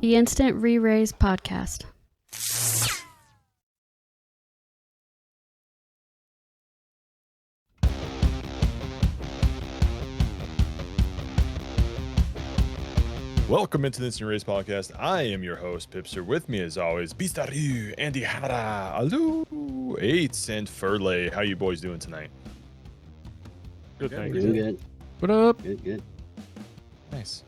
The Instant Re-Raise Podcast. Welcome into the Instant Race Podcast. I am your host, Pipster. With me, as always, Beastaru, AndyHara, Alu, and Firlei. How you boys doing tonight? Good, thanks. Doing good. What up? Good. Nice.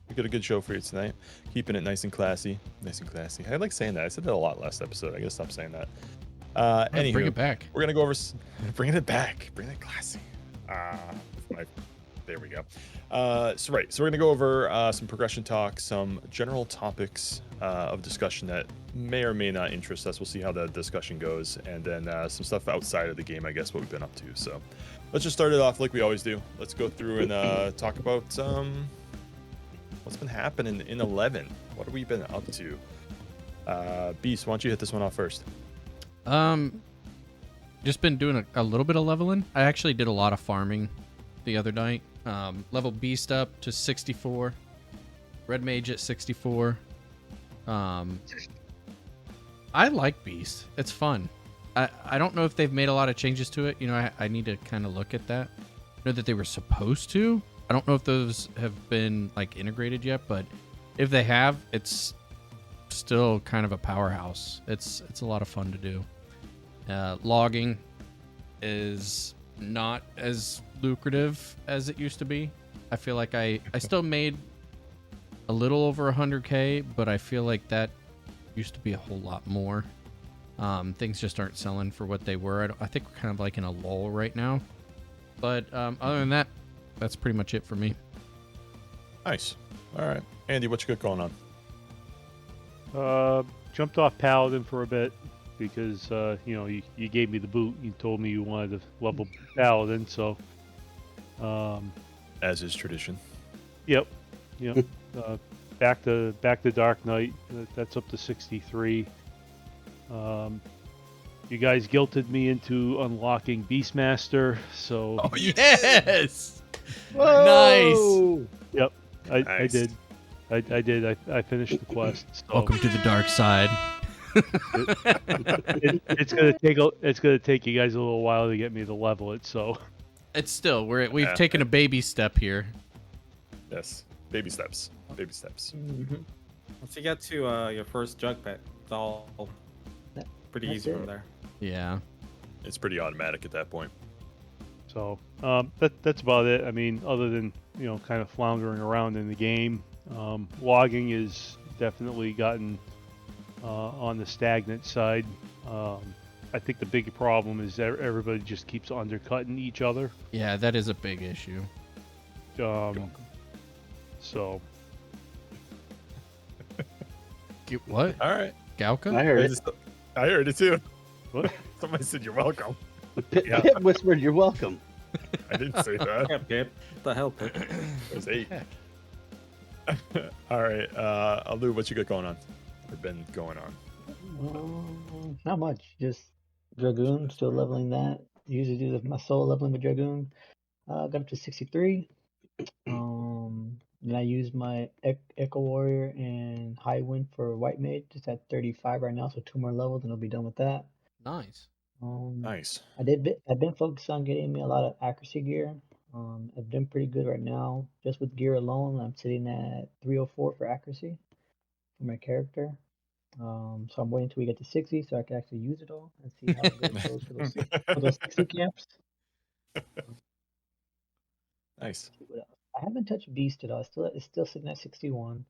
We got a good show for you tonight. Keeping it nice and classy. I like saying that. I said that a lot last episode. I gotta stop saying that. Anywho, Bring it back. We're gonna go over bringing it back. Bring it classy. There we go. So we're gonna go over some progression talk, some general topics of discussion that may or may not interest us. We'll see how the discussion goes, and then some stuff outside of the game, I guess, what we've been up to. So let's just start it off like we always do. Let's go through and talk about what's been happening in 11. What have we been up to? Beast, why don't you hit this one off first? Just been doing a little bit of leveling. I actually did a lot of farming the other night. Level Beast up to 64. Red Mage at 64. I like Beast. It's fun. I don't know if they've made a lot of changes to it. You know, I need to kind of look at that. I know that they were supposed to. I don't know if those have been like integrated yet, but if they have, it's still kind of a powerhouse. It's a lot of fun to do. Logging is not as lucrative as it used to be. I feel like I still made a little over 100k, but I feel like that used to be a whole lot more. Things just aren't selling for what they were. I think we're kind of like in a lull right now, but other than that, that's pretty much it for me. Nice. All right, Andy, what you got going on? Jumped off Paladin for a bit because you gave me the boot. You told me you wanted to level Paladin, so As is tradition. Yep. Back to Dark Knight. That's up to 63. You guys guilted me into unlocking Beastmaster, so Oh yes! Whoa! yep, I Nice. did. I did. I finished the quest. So Welcome to the dark side. it's gonna take you guys a little while to get me to level it. So It's still we've Yeah. taken a baby step here. Yes. Baby steps. Once you get to your first jug pet, it's all pretty That's easy it. from there. Yeah. It's pretty automatic at that point. that's about it. I mean, other than kind of floundering around in the game, logging is definitely gotten on the stagnant side. I think the big problem is that everybody just keeps undercutting each other. Yeah, that is a big issue. So What? All right. Gauka? I heard it. I heard it too. what? Somebody said you're welcome. Pip, Yeah. Pip whispered, "You're welcome." I didn't say that. Yep, Gabe. What the hell, Pip? It was 8. All right. Alu, what you got going on? Or been going on? Not much. Just Dragoon. Still leveling that. Usually do my solo leveling with Dragoon. Got up to 63. And I use my Echo Warrior and High Wind for White Mage. Just at 35 right now, so 2 more levels and I'll be done with that. Nice. Nice. I've been focused on getting me a lot of accuracy gear. I've done pretty good right now. Just with gear alone, I'm sitting at 304 for accuracy for my character. So I'm waiting until we get to 60 so I can actually use it all and see how good it goes for those 60 camps. Nice. See what else. I haven't touched Beast at all. It's still sitting at 61.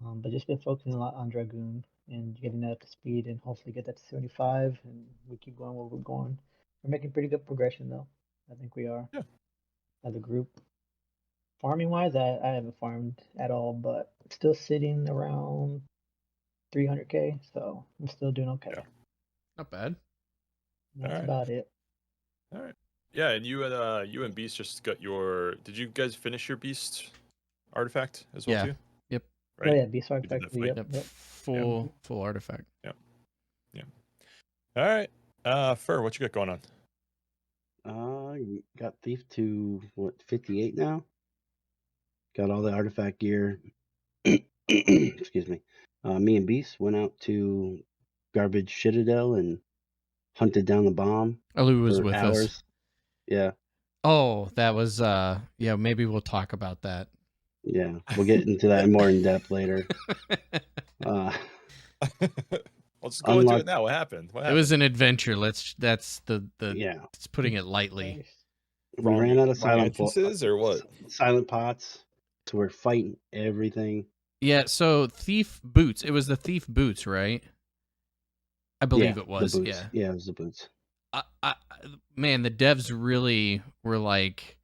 But just been focusing a lot on Dragoon and getting that up to speed and hopefully get that to 75 and we keep going where we're going. We're making pretty good progression though. I think we are. Yeah. As a group. Farming wise, I haven't farmed at all, but still sitting around 300k, so I'm still doing okay. Yeah. Not bad. That's Alright. about it. All right. Yeah, and you and Beast just got your. Did you guys finish your Beast artifact as well Yeah. too? Yep. Right. Oh yeah, Beast did Artifact. that fight. Yep. Full artifact. All right. Fur, what you got going on? Got Thief to 58 now. Got all the artifact gear. excuse me. Me and Beast went out to Garbage Citadel and hunted down the bomb Alu was for with hours. us. Yeah, Oh, that was yeah, maybe we'll talk about that. yeah. We'll get into that more in depth later. Let's just go into Unlock- it now. What happened? What It happened? was an adventure. That's the Yeah, it's putting it lightly. we ran out of silent entrances or what? silent pots, so we're fighting everything. Yeah, so Thief Boots. It was the Thief Boots, right? I believe Yeah, it was. the boots. Yeah. Yeah, it was the boots. Man, the devs really were like,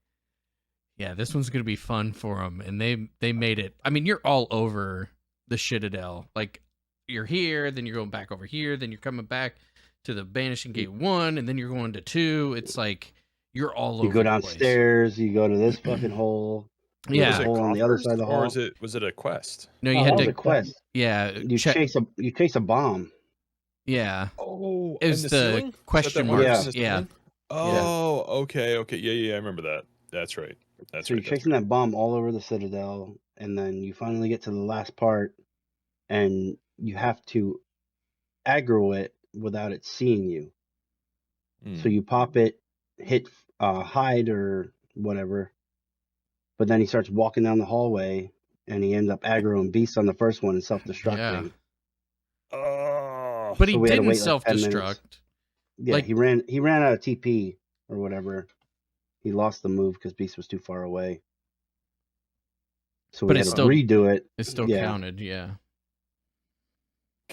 yeah, this one's gonna be fun for them, and they made it. I mean, you're all over the Citadel. Like, you're here, then you're going back over here, then you're coming back to the Banishing Gate 1, and then you're going to 2. It's like you're all over. You go the place. downstairs. You go to this fucking hole. Yeah. Was it hole on the other side of the hall. or was it a quest? No, you Oh, had That to. was a quest. Yeah, You chase a bomb. Yeah, Oh, it was in the ceiling? question Is that that marks. one in the Yeah. ceiling? Oh, okay. Yeah, I remember that. That's right. That's So right. you're chasing that bomb all over the Citadel, and then you finally get to the last part, and you have to aggro it without it seeing you. So you pop it, hit hide or whatever, but then he starts walking down the hallway, and he ends up aggroing Beast on the first one and self-destructing. Oh, But he So we had to didn't wait like 10 minutes. self-destruct. Yeah, Like- he ran out of TP or whatever. He lost the move because Beast was too far away. So But we it had to still- redo it. It still Yeah. counted. Yeah.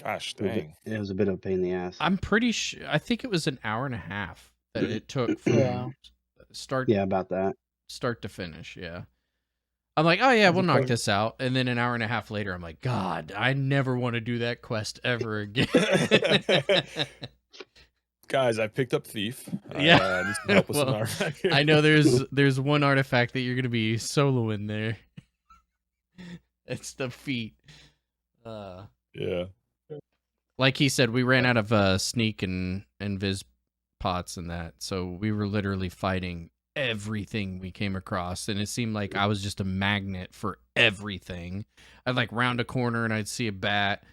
gosh, It was a- dang. It was a bit of a pain in the ass. I'm pretty sure. I think it was an hour and a half that it took from Yeah. start Yeah, about that. to finish. Yeah. I'm like, oh yeah, we'll knock Okay. this out, and then an hour and a half later, I'm like, God, I never want to do that quest ever again. Guys, I picked up Thief. Yeah. I need some help with some Well, artifact here. I know there's one artifact that you're gonna be soloing there. It's the feet. Yeah. Like he said, we ran out of sneak and viz pots and that, so we were literally fighting everything we came across, and it seemed like I was just a magnet for everything. I'd like round a corner and I'd see a bat,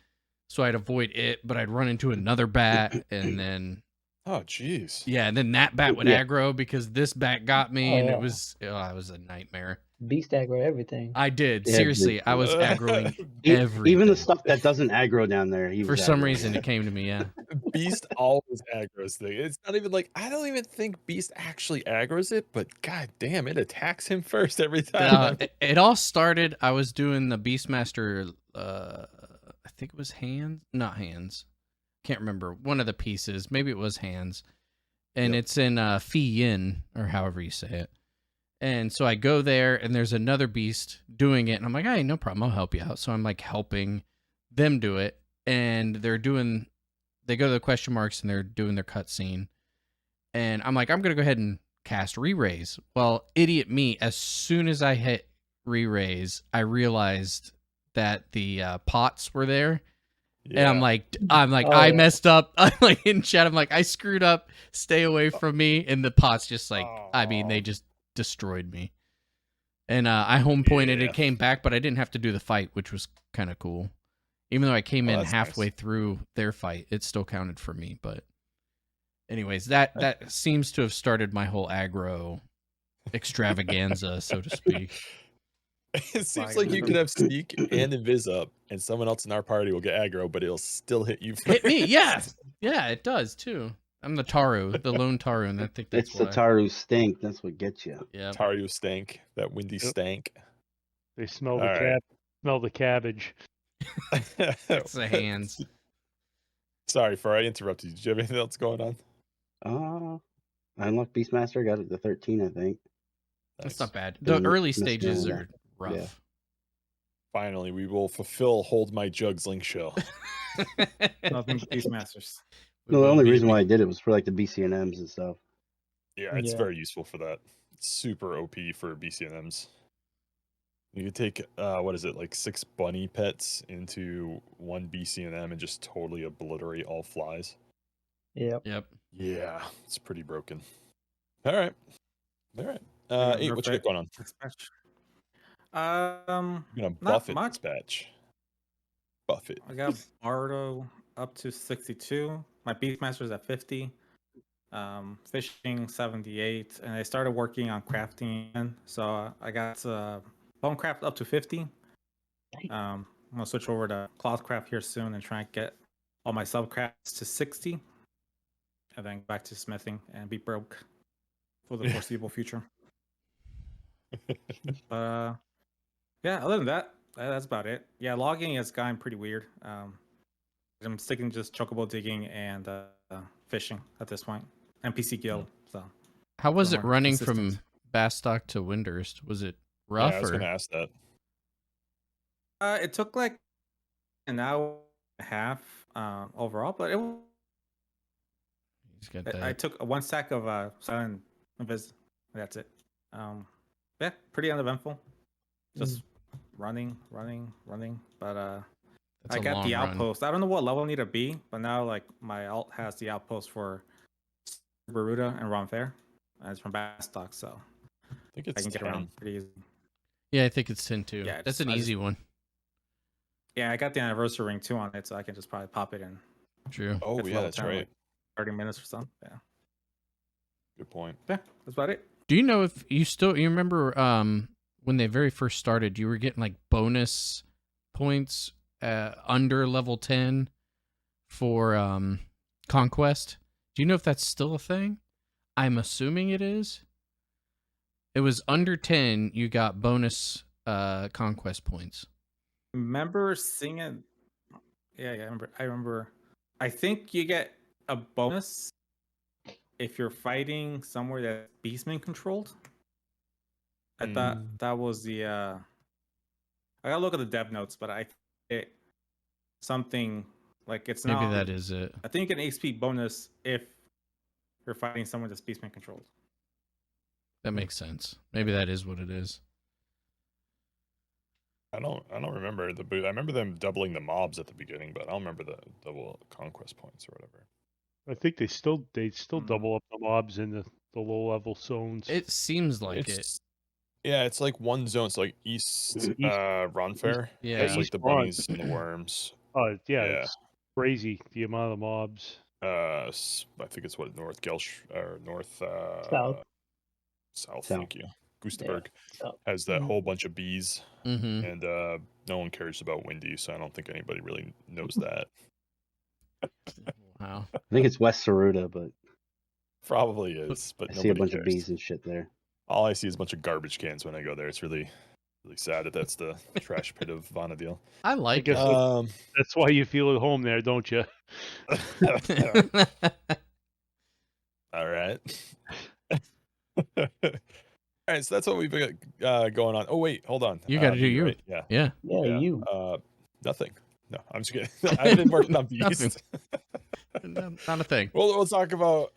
so I'd avoid it, but I'd run into another bat, and then Oh, jeez. yeah, and then that bat would Yeah. aggro because this bat got me, Oh, and yeah. it was a nightmare. Beast aggro everything. I did Yeah, seriously. I was aggroing Even everything. the stuff that doesn't aggro down there, he For was some aggroing reason, it. it came to me. Yeah. Beast always aggroes thing. It's not even like I don't even think Beast actually aggroes it, but god damn, it attacks him first every time. It all started. I was doing the Beastmaster. I think it was not hands. Can't remember one of the pieces. Maybe it was hands, and Yep. it's in Fi Yin or however you say it. And so I go there, and there's another beast doing it, and I'm like, hey, no problem, I'll help you out. So I'm like helping them do it, and they go to the question marks, and they're doing their cutscene, and I'm like, I'm gonna go ahead and cast re-raise. Well, idiot me, as soon as I hit re-raise, I realized that the pots were there. And I'm like, Oh, I yeah. messed up. I'm like in chat, I'm like, I screwed up. Stay away from me. And the pots just like, I mean, they just destroyed me. And I home pointed. Yeah. It came back, but I didn't have to do the fight, which was kind of cool. Even though I came in that's halfway nice. through their fight, it still counted for me. But anyways, that seems to have started my whole aggro extravaganza, so to speak. It seems like you could have sneak and invis up, and someone else in our party will get aggro, but it'll still hit you. Hit me, first. yeah. Yeah, it does too. I'm the Taru, the lone Taru, and I think that's It's the why. Taru stink. That's what gets you. Yeah. Taru stank, that windy Yep. stank. They smell All right. smell the cabbage. It's the hands. Sorry for I interrupted you. Did you have anything else going on? I unlocked Beastmaster. Got it to 13, I think. That's Nice. not bad. The Didn't early mess around stages with are rough. Yeah. Finally, we will fulfill Hold My Jugs Link Show. Nothing but Beastmasters. No, the only reason why I did it was for like the BCNMs and stuff. Yeah, it's Yeah. very useful for that. It's super OP for BCNMs. You could take what is it, like 6 bunny pets into one BCNM and just totally obliterate all flies. Yep. Yep. Yeah, it's pretty broken. All right. Yeah, Eight, what you got going on? Dispatch. You're gonna Not buff it much. dispatch. Buffett. I got Bardo up to 62. My Beastmaster's at 50. Fishing 78, and I started working on crafting again. So I got Bonecraft up to 50. I'm gonna switch over to Clothcraft here soon and try and get all my subcrafts to 60, and then back to smithing and be broke for the foreseeable future. Yeah, other than that, that's about it. Yeah, logging has gotten pretty weird. I'm sticking to just chocobo digging and fishing at this point. NPC guild. So How was it more running consistent. from Bastock to Windurst? Was it Yeah, rough I was or? gonna ask that. It took like an hour and a half overall, but He's got that. I took one stack of silent invis. That's it. Yeah, pretty uneventful. Just running. But That's I a got long the run. outpost. I don't know what level I need to be, but now like my alt has the outpost for Baruda and Ron Fair. And it's from Bastock, so I think it's I can get 10. around pretty easy. Yeah, I think it's 10 too. Yeah, That's an easy one. Yeah, I got the anniversary ring too on it, so I can just probably pop it in. True. Oh It's yeah, level that's 10 in, right. like 30 minutes or something. Yeah. Good point. Yeah, that's about it. Do you know if you remember when they very first started, you were getting like bonus points under level 10 for conquest? Do you know if that's still a thing? I'm assuming it is. It was under 10, you got bonus conquest points. Remember seeing it? Yeah, I remember. I think you get a bonus if you're fighting somewhere that's Beastman controlled. I thought that was the. I gotta look at the dev notes, but I think something like it's Maybe not. that is it. I think you get an XP bonus if you're fighting someone that's Beastman controlled. That makes sense. Maybe that is what it is. I don't remember the boot. I remember them doubling the mobs at the beginning, but I don't remember the double conquest points or whatever. I think they still double up the mobs in the low level zones. It seems like it. Yeah, it's like one zone. It's like East Ronfair. Yeah. It's like East the Ron. bunnies and the worms. Oh yeah, it's crazy the amount of mobs. I think it's what North Gelsh or North South. Thank you. Gustavberg has that whole bunch of bees, and no one cares about Windy, so I don't think anybody really knows that. Wow. I think it's West Saruda, but probably is. But I nobody see a bunch cares. of bees and shit there. All I see is a bunch of garbage cans when I go there. It's really sad that that's the trash pit of Vanadil. I like it. That's why you feel at home there, don't you? All right. All right, so that's what we've got going on. Oh wait, hold on. You got to do you. Right? Yeah, you. Nothing. No, I'm just kidding. I've been working on Beast. Not a thing. We'll talk about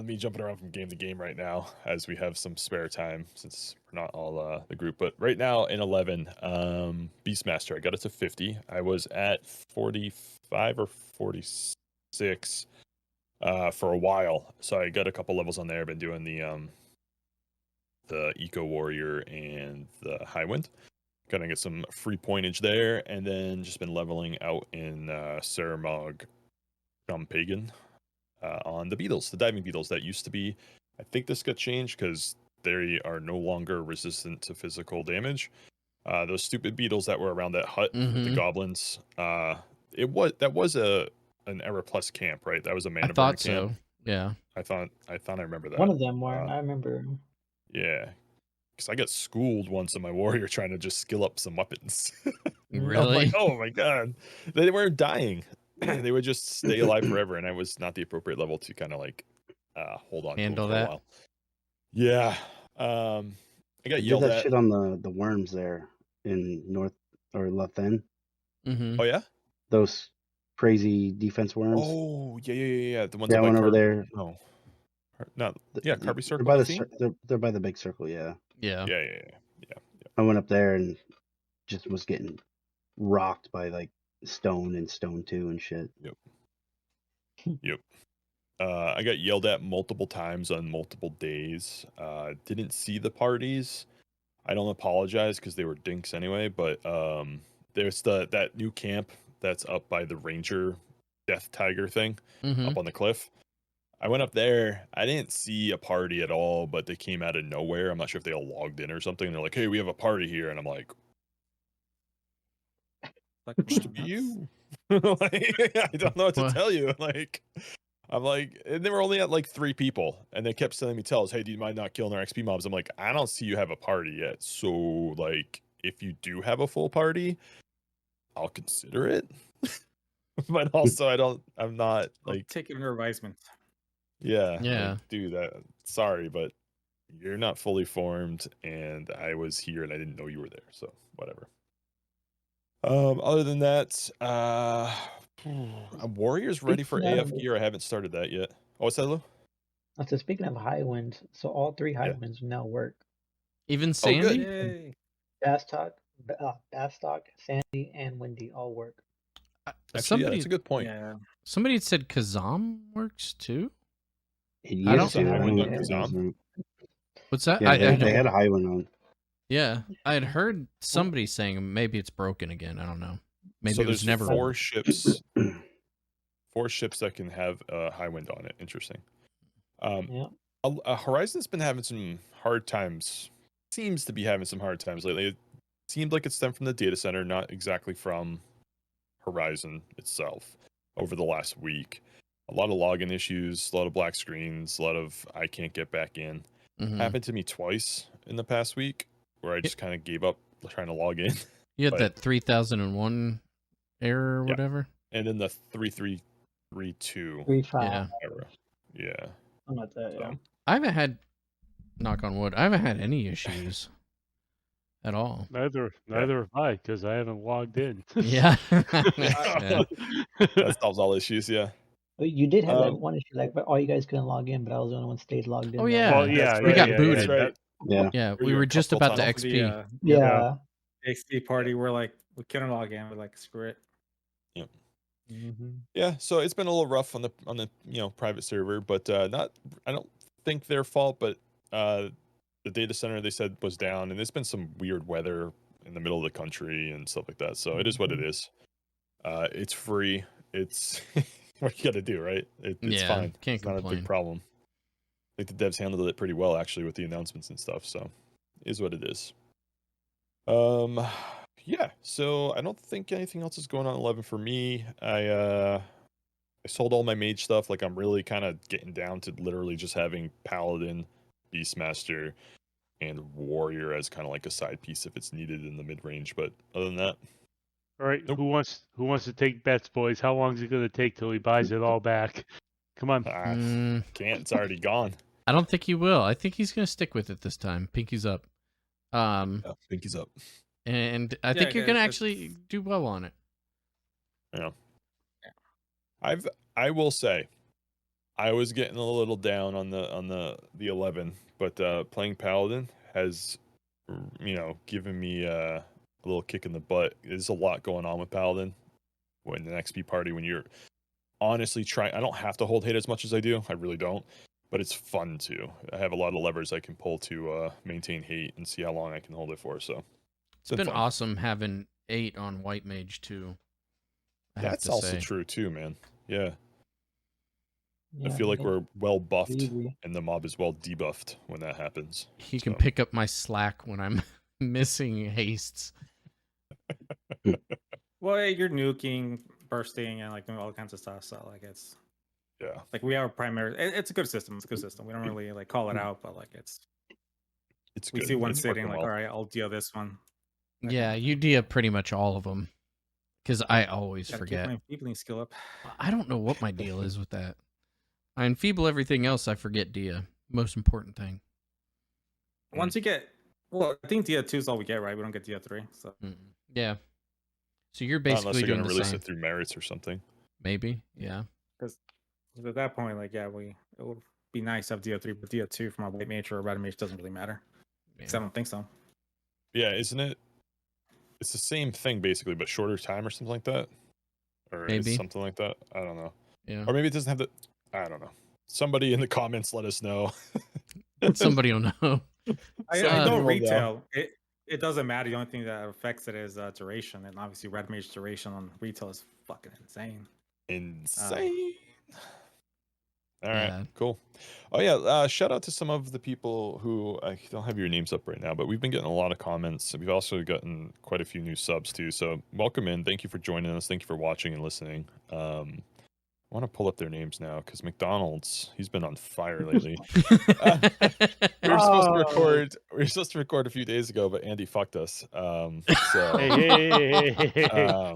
me jumping around from game to game right now, as we have some spare time since we're not all the group. But right now in 11, Beastmaster, I got it to 50. I was at 45 or 46 for a while, so I got a couple levels on there. I've been doing the Eco Warrior and the High Wind. Gonna get some free pointage there, and then just been leveling out in Saramog Pagan on the beetles, the diving beetles that used to be. I think this got changed because they are no longer resistant to physical damage. Those stupid beetles that were around that hut with the goblins. That was an Era Plus camp, right? That was a mana burn camp. So. Yeah. I thought I remember that. One of them were. I remember. Yeah. Because I got schooled once in my warrior trying to just skill up some weapons. Really? I'm like, oh my god. They weren't dying. They would just stay alive forever, and I was not the appropriate level to kind of like hold on handle to it for that. a while. Yeah. I got You yelled did that at. shit on the worms there in North or Lathen. Oh yeah? Those crazy defense worms. Oh yeah. The ones that one over there. No. Not Carby Circle. They're by the big circle, yeah. Yeah. I went up there and just was getting rocked by like stone and stone 2 and shit. Yep. I got yelled at multiple times on multiple days. Didn't see the parties. I don't apologize because they were dinks anyway, but there's that new camp that's up by the Ranger Death Tiger thing Mm-hmm. up on the cliff. I went up there. I didn't see a party at all, but they came out of nowhere. I'm not sure if they all logged in or something. They're like, "Hey, we have a party here," and I'm like, Like, "Looks to wow, be that's- you." Like, I don't know what to What? tell you. Like, I'm like, and they were only at like 3 people, and they kept sending me tells, "Hey, do you mind not killing our XP mobs?" I'm like, I don't see you have a party yet. So, like, if you do have a full party, I'll consider it. But also, I'm not I'll like, take your advisement. yeah, Yeah. like, dude, sorry, but you're not fully formed, and I was here and I didn't know you were there. So, whatever. Other than that, Warriors ready for Speaking AF of- gear. I haven't started that yet. Oh, what's that, Lou? So speaking of high winds, so all 3 high Yeah. winds now work. Even Oh, Sandy? good. Yay! Bastock, Sandy, and Windy all work. Actually, yeah, somebody that's a good point. Yeah. somebody had said Kazam works too. It I don't- used to. There's a I Highwind don't on know if it Kazam? doesn't. What's that? Yeah, I they don't- had a high one on. Yeah, I had heard somebody saying maybe it's broken again. I don't know. Maybe So it was there's never. 4 ships. 4 ships that can have a high wind on it. Interesting. Yeah. Horizon's been having some hard times. Seems to be having some hard times lately. It seemed like it stemmed from the data center, not exactly from Horizon itself. Over the last week, a lot of login issues, a lot of black screens, a lot of I can't get back in. Mhm. Happened to me twice in the past week, where I just kind of gave up trying to log in. You had but- that 3001 error or Yeah. whatever. And then the 3332 3-5. Yeah. error. Yeah. Something like that. Yeah. So, I haven't had, knock on wood, I haven't had any issues at all. Neither have I, because I haven't logged in. Yeah. that solves all issues. Yeah. But you did have that Um, one issue, like, but all you guys couldn't log in, but I was the only one stayed logged in. Oh, that yeah. one. Well, yeah, We got yeah, booted. That's right. Yeah. Yeah, Were we you a were just couple about to times? XP. Yeah. The XP party, we're like, we couldn't log in. We're like, screw it. Yep. Mm-hmm. Yeah. So it's been a little rough on the private server, but not. I don't think their fault, but the data center they said was down, and there's been some weird weather in the middle of the country and stuff like that. So it is what it is. It's free. It's what you got to do, right? It's Yeah, fine. can't It's not a complain. big problem. I think the devs handled it pretty well actually with the announcements and stuff. So it is what it is. Yeah. So I don't think anything else is going on 11 for me. I sold all my mage stuff. Like I'm really kind of getting down to literally just having Paladin, Beastmaster, and Warrior as kind of like a side piece if it's needed in the mid range. But other than that, All right, Nope. who wants to take bets, boys? How long is it going to take till he buys it all back? Come on. can't. It's already gone. I don't think he will. I think he's gonna stick with it this time. Pinky's up. Yeah, pinky's up. And I think you're guys, gonna it's- actually do well on it. Yeah. I will say, I was getting a little down on the 11, but playing Paladin has, given me a little kick in the butt. There's a lot going on with Paladin when an XP party when you're honestly trying. I don't have to hold hate as much as I do. I really don't, but it's fun to. I have a lot of levers I can pull to maintain hate and see how long I can hold it for. So It's been fun. awesome having 8 on White Mage too. I have That's to also say. true too, man. Yeah. I Yeah, feel like yeah. we're well buffed Easy. and the mob is well debuffed when that happens. He can So, pick up my slack when I'm missing hastes. Well, yeah, you're nuking, bursting, and like doing all kinds of stuff. So like it's yeah. like we have a primary. It's a good system. It's a good system. We don't really like call it out, but like it's It's we good. see one It's sitting working like, well. all right, I'll deal this one. Yeah, you dia pretty much all of them. Because I always Gotta keep forget. my Feebling skill up. I don't know what my deal is with that. I enfeeble everything else, I forget dia. Most important thing. Once you get, well, I think Dia 2 is all we get, right? We don't get Dia 3. So Yeah. So you're Not unless basically they're doing gonna the release same. it through merits or something. Maybe, yeah. because at that point, like it would be nice to have Dia 3, but Dia 2 from a white mage or a red mage doesn't really matter. Because I Yeah. don't think so. Yeah, isn't it? It's the same thing basically, but shorter time or something like that. Or Maybe. it's something like that. I don't know. Yeah. Or maybe it doesn't have the. I don't know. Somebody in the comments let us know. Somebody will know. I So know roll down. retail. it doesn't matter. The only thing that affects it is duration, and obviously Red Mage duration on retail is fucking insane. Insane. All right, Yeah. cool. Oh yeah, shout out to some of the people who I don't have your names up right now, but we've been getting a lot of comments. We've also gotten quite a few new subs too. So welcome in. Thank you for joining us. Thank you for watching and listening. I want to pull up their names now because McDonald's, he's been on fire lately. We were supposed to record. We were supposed to record a few days ago, but Andy fucked us. So Hey.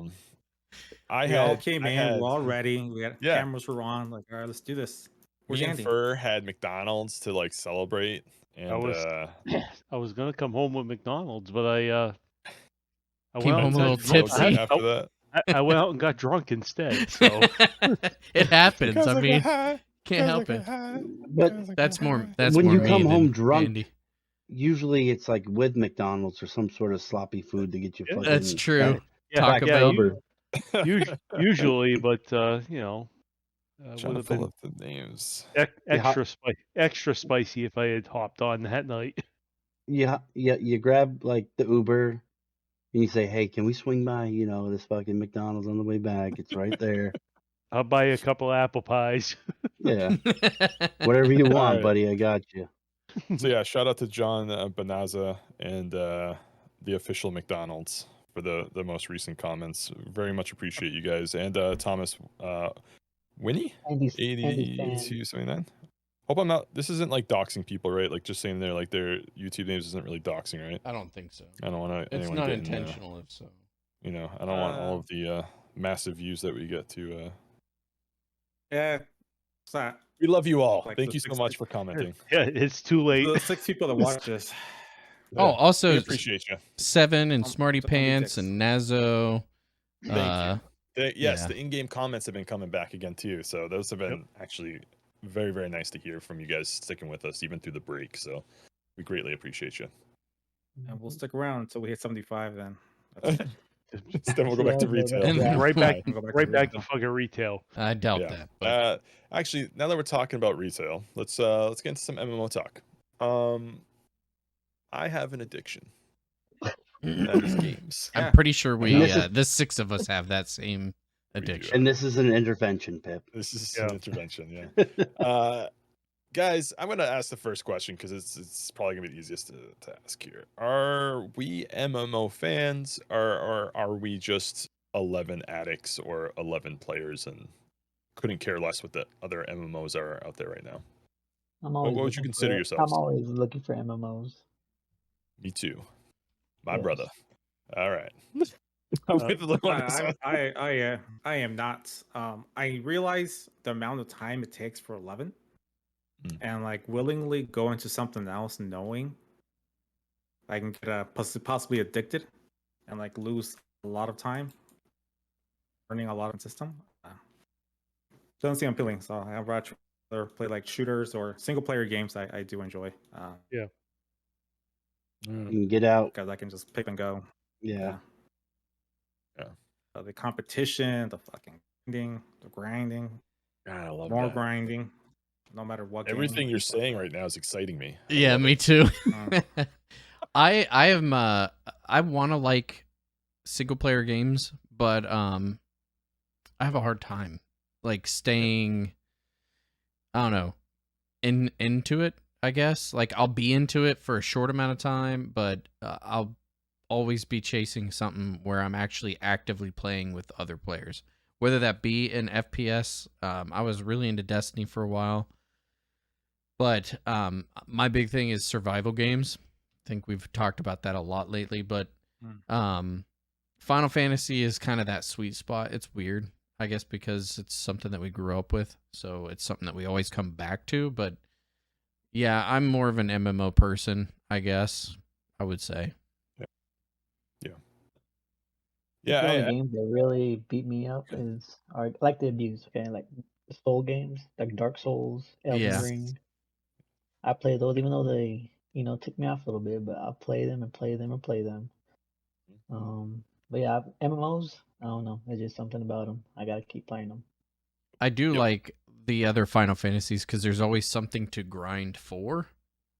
We all came in, we're all ready. We had Yeah. cameras were on. Like, all right, let's do this. Where's Me and Andy? Fur had McDonald's to like celebrate, and I was gonna come home with McDonald's, but I Came went out home and a got little drunk. tipsy. after that. I went out and got drunk instead. So It happens. Because I got mean, high, can't help because I it. got high, But because I That's got more. high. That's when more you me come home than drunk, Andy. usually it's like with McDonald's or some sort of sloppy food to get you Yeah. fucking. That's true. yeah, Taco back Bell. sober. Usually, but you know, Trying would to have pull been up the names. extra spicy if I had hopped on that night. You grab like the Uber and you say, "Hey, can we swing by? You know, this fucking McDonald's on the way back. It's right there. I'll buy you a couple apple pies. Yeah, whatever you want, right. buddy. I got you." So yeah, shout out to John Benaza and the official McDonald's for the most recent comments. Very much appreciate you guys, and Thomas Winnie Andy 8279. Hope I'm not. This isn't like doxing people, right? Like just saying their YouTube names isn't really doxing, right? I don't think so. I don't want It's anyone not getting, intentional, if so. I don't want all of the massive views that we get to. Yeah, it's not We love you all. like Thank the you so six- much for commenting. Yeah, it's too late. the 6 people that watch this. Oh, Yeah, also we appreciate you. Seven and Um, Smarty just don't be Pants dicks. Thank and Nazo. you. Yes, yeah. the in-game comments have been coming back again too. So those have been actually very, very nice to hear from you guys sticking with us even through the break. So we greatly appreciate you. And we'll stick around until we hit 75 then. That's it. Then we'll go back to Yeah, retail. And right back, We'll go back to right back to retail. fucking retail. I doubt Yeah. that. But Actually, now that we're talking about retail, let's get into some MMO talk. I have an addiction. That is games. I'm Yeah. pretty sure we, And this is- the six of us have that same addiction. And this is an intervention, Pip. This is Yeah. an intervention, yeah. Guys, I'm gonna ask the first question because it's probably gonna be the easiest to ask here. Are we MMO fans, or are we just 11 addicts or 11 players and couldn't care less what the other MMOs are out there right now? I'm What always would you looking consider for- yourselves? I'm always looking for MMOs. Me too, my Yes. brother. All right. I'm with the one on this one. I am not. I realize the amount of time it takes for 11, and like willingly go into something else, knowing I can get possibly addicted, and like lose a lot of time, learning a lot of system. Doesn't seem appealing. So I'd rather play like shooters or single player games. I do enjoy. You can get out. Because I can just pick and go. Yeah. The competition, the fucking grinding, God, I love more that. grinding, no matter what. Everything game. you're saying right now is exciting me. I Yeah, love me it. too. Mm. I am I want to like single player games, but I have a hard time like staying, I don't know, into it, I guess. Like I'll be into it for a short amount of time, but I'll always be chasing something where I'm actually actively playing with other players, whether that be an FPS. I was really into Destiny for a while, but my big thing is survival games. I think we've talked about that a lot lately, but Final Fantasy is kind of that sweet spot. It's weird, I guess, because it's something that we grew up with, so it's something that we always come back to. But yeah, I'm more of an MMO person, I guess, I would say. Yeah, The only games that really beat me up are like the abuse, okay, like Soul games, like Dark Souls, Elden Yeah. Ring. I play those even though they, took me off a little bit, but I'll play them and play them and play them. But yeah, MMOs, I don't know. There's just something about them. I gotta keep playing them. I do Yep. like the other Final Fantasies because there's always something to grind for.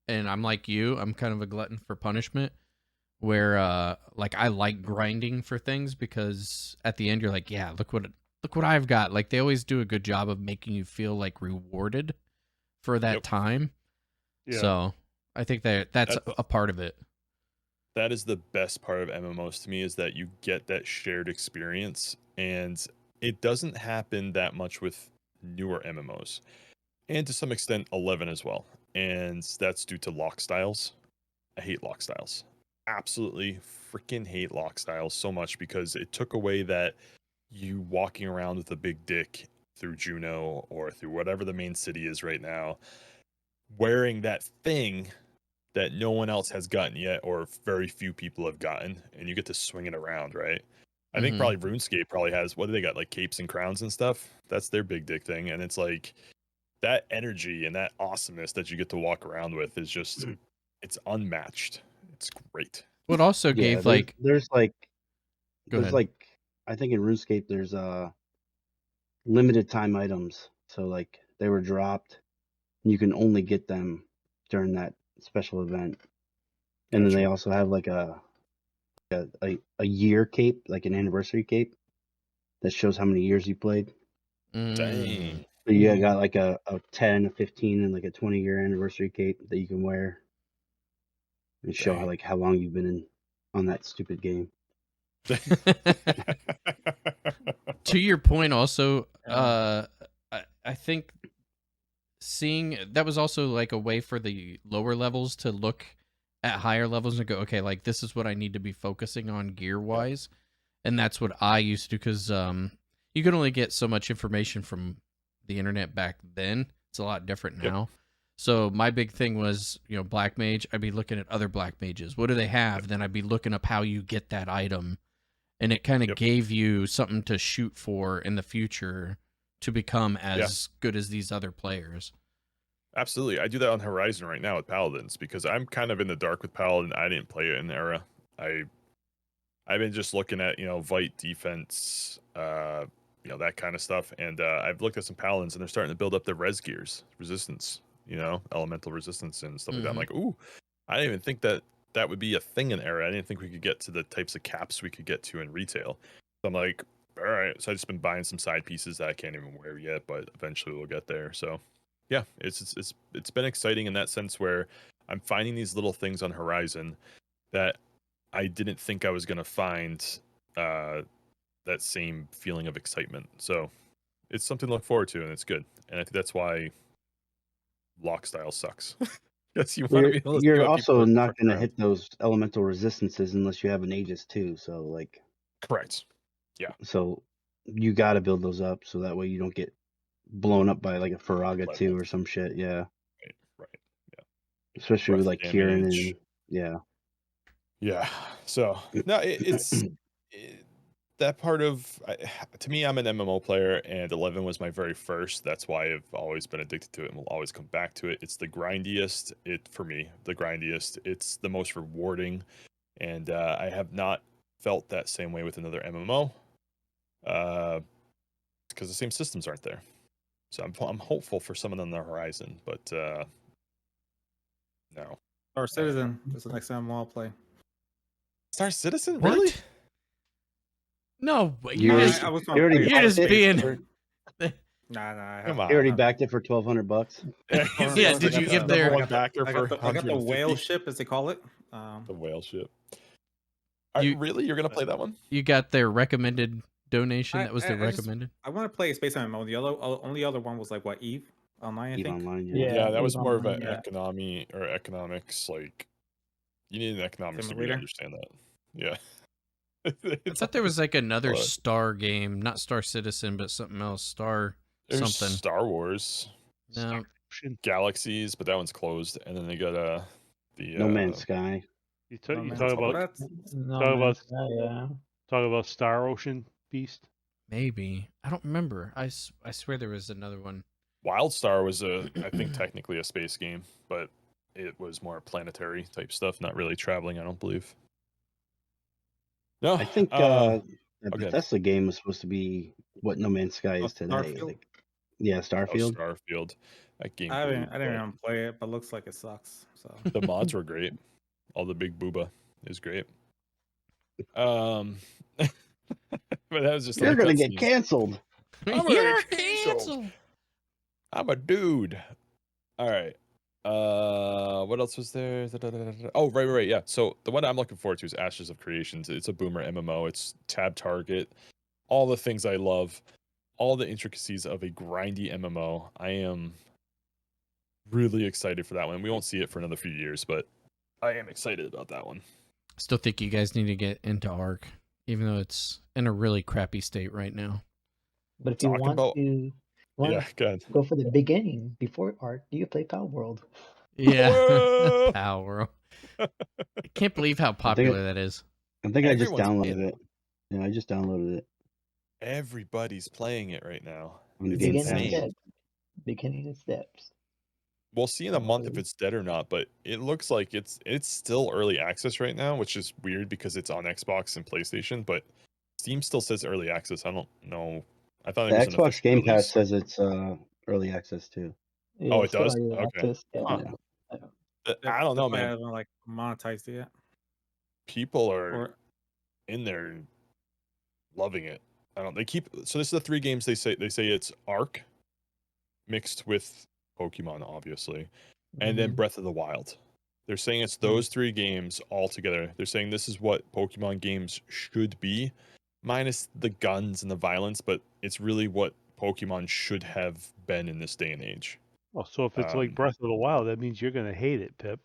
And I'm like you, I'm kind of a glutton for punishment. where like I like grinding for things because at the end you're like, yeah, look what I've got. Like they always do a good job of making you feel like rewarded for that Yep. time. Yeah. So I think that's a part of it. That is the best part of MMOs to me, is that you get that shared experience, and it doesn't happen that much with newer MMOs, and to some extent 11 as well. And that's due to lock styles. I hate lock styles. Absolutely freaking hate lock styles so much, because it took away that you walking around with a big dick through Juno or through whatever the main city is right now, wearing that thing that no one else has gotten yet, or very few people have gotten, and you get to swing it around, right? I think Mhm. probably RuneScape probably has, what do they got, like capes and crowns and stuff? That's their big dick thing, and it's like that energy and that awesomeness that you get to walk around with is just, it's unmatched. It's great. What also Yeah, gave there's, like there's like go there's ahead. like I think in RuneScape there's limited time items. So like they were dropped. You can only get them during that special event. And then they Gotcha. also have like a year cape, like an anniversary cape that shows how many years you played. Dang. So you got like a 10, a 15, and like a 20-year anniversary cape that you can wear and show Dang. how long you've been on that stupid game. To your point also, Yeah. I think seeing that was also like a way for the lower levels to look at higher levels and go, okay, like this is what I need to be focusing on gear wise. And that's what I used to do, because you could only get so much information from the internet back then. It's a lot different Yep. now. So my big thing was, Black Mage. I'd be looking at other Black Mages. What do they have? Then I'd be looking up how you get that item. And it kind of Yep. gave you something to shoot for in the future to become as good as these other players. Absolutely. I do that on Horizon right now with Paladins, because I'm kind of in the dark with Paladin. I didn't play it in Era. I've been just looking at, Vite defense, that kind of stuff. And I've looked at some Paladins, and they're starting to build up their res gears, resistance, elemental resistance and stuff like that. I'm like, ooh, I didn't even think that would be a thing in Era. I didn't think we could get to the types of caps we could get to in retail. So I'm like, all right. So I've just been buying some side pieces that I can't even wear yet, but eventually we'll get there. So yeah, it's been exciting in that sense, where I'm finding these little things on Horizon that I didn't think I was going to find that same feeling of excitement. So it's something to look forward to, and it's good. And I think that's why lock style sucks. Yes, you want to be able to see You're what people also are not going to around. hit those elemental resistances unless you have an Aegis too. So like, Correct. Yeah. so you got to build those up so that way you don't get blown up by like a Faraga Level. 2 or some shit. Yeah. Right. Yeah. Especially with Breath like Kieran damage. and yeah. Yeah. So no, that part of, to me, I'm an MMO player, and 11 was my very first. That's why I've always been addicted to it and will always come back to it. It's the grindiest. For me, the grindiest. It's the most rewarding, and I have not felt that same way with another MMO, because the same systems aren't there. So I'm hopeful for some of them on the horizon, but no. Star Citizen is the next MMO I'll play. Star Citizen, What? really? No, You you're already- just, I was you gonna already play you're backed just it? being. Nah, I Come have- on. You already I have- backed it for $1,200. Yeah, did you get there- Number one backer I for got the whale 150? ship, as they call it. The whale ship. You- You're gonna play that one? You got their recommended donation. That was their I just- recommended. I want to play a space MMO. The only other one was like what, Eve Online, I Eve think. Online, Yeah, that was more of an yeah. economics. Like, you need an economics degree to Simulator? understand that. Yeah. I thought there was like another Hello. Star game, not Star Citizen, but something else. Star There's something. Star Wars No, Galaxies, but that one's closed. And then they got the No Man's Sky. You talk Republic. about No, Talk man, about- yeah. talk about Star Ocean Beast. maybe. I don't remember. I swear there was another one. WildStar was I think technically a space game, but it was more planetary type stuff, not really traveling, I don't believe. No, I think okay. the Bethesda game was supposed to be what No Man's Sky is today. Starfield? Like, yeah, Starfield. Starfield. That game. I didn't blew, even play it, but looks like it sucks. So but the mods were great. All the big booba. It was great. But that was just You're like gonna get canceled. I'm gonna You're get canceled. canceled. I'm a dude. All right. What else was there? Oh, right. Yeah. So the one I'm looking forward to is Ashes of Creations. It's a boomer MMO. It's tab target. All the things I love. All the intricacies of a grindy MMO. I am really excited for that one. We won't see it for another few years, but I am excited about that one. Still think you guys need to get into Arc, even though it's in a really crappy state right now. But if you Talking want about to yeah, go ahead. go for the beginning before Arc, you play Power World. Yeah, Whoa! Power. I can't believe how popular that is. I think I just Everyone's downloaded playing it. Yeah, I just downloaded it. Everybody's playing it right now. On It's Game Beginning Pass. insane. steps. Beginning steps. We'll see in a month if it's dead or not, but it looks like it's still early access right now, which is weird because it's on Xbox and PlayStation, but Steam still says early access. I don't know. I thought The it was an Xbox official Game Pass release. says it's early access too. Yeah, Oh, it it's still does? early Okay. access. Yeah. Huh. I don't know, That's why I man. haven't like monetized it yet. People are Or in there loving it. So this is the 3 games they say it's Ark mixed with Pokemon, obviously, and then Mhm. Breath of the Wild. They're saying it's those 3 games all together. They're saying this is what Pokemon games should be, minus the guns and the violence, but it's really what Pokemon should have been in this day and age. Oh, so if it's like Breath of the Wild, that means you're gonna hate it, Pip.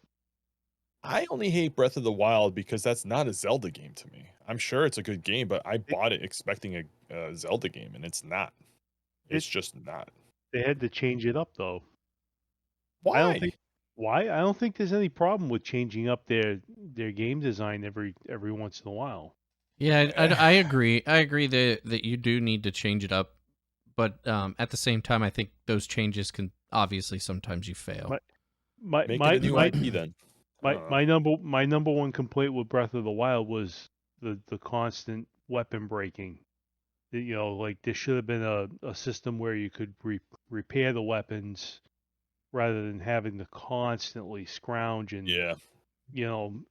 I only hate Breath of the Wild because that's not a Zelda game to me. I'm sure it's a good game, but I bought it expecting a Zelda game, and it's not. It's just not. They had to change it up though. Why? I don't think there's any problem with changing up their game design every once in a while. Yeah, I agree. I agree that you do need to change it up, but at the same time, I think those changes can obviously sometimes you fail. My Make my it a new my, IP then. my number one complaint with Breath of the Wild was the constant weapon breaking. You know, like there should have been a system where you could repair the weapons rather than having to constantly scrounge and Yeah. you know,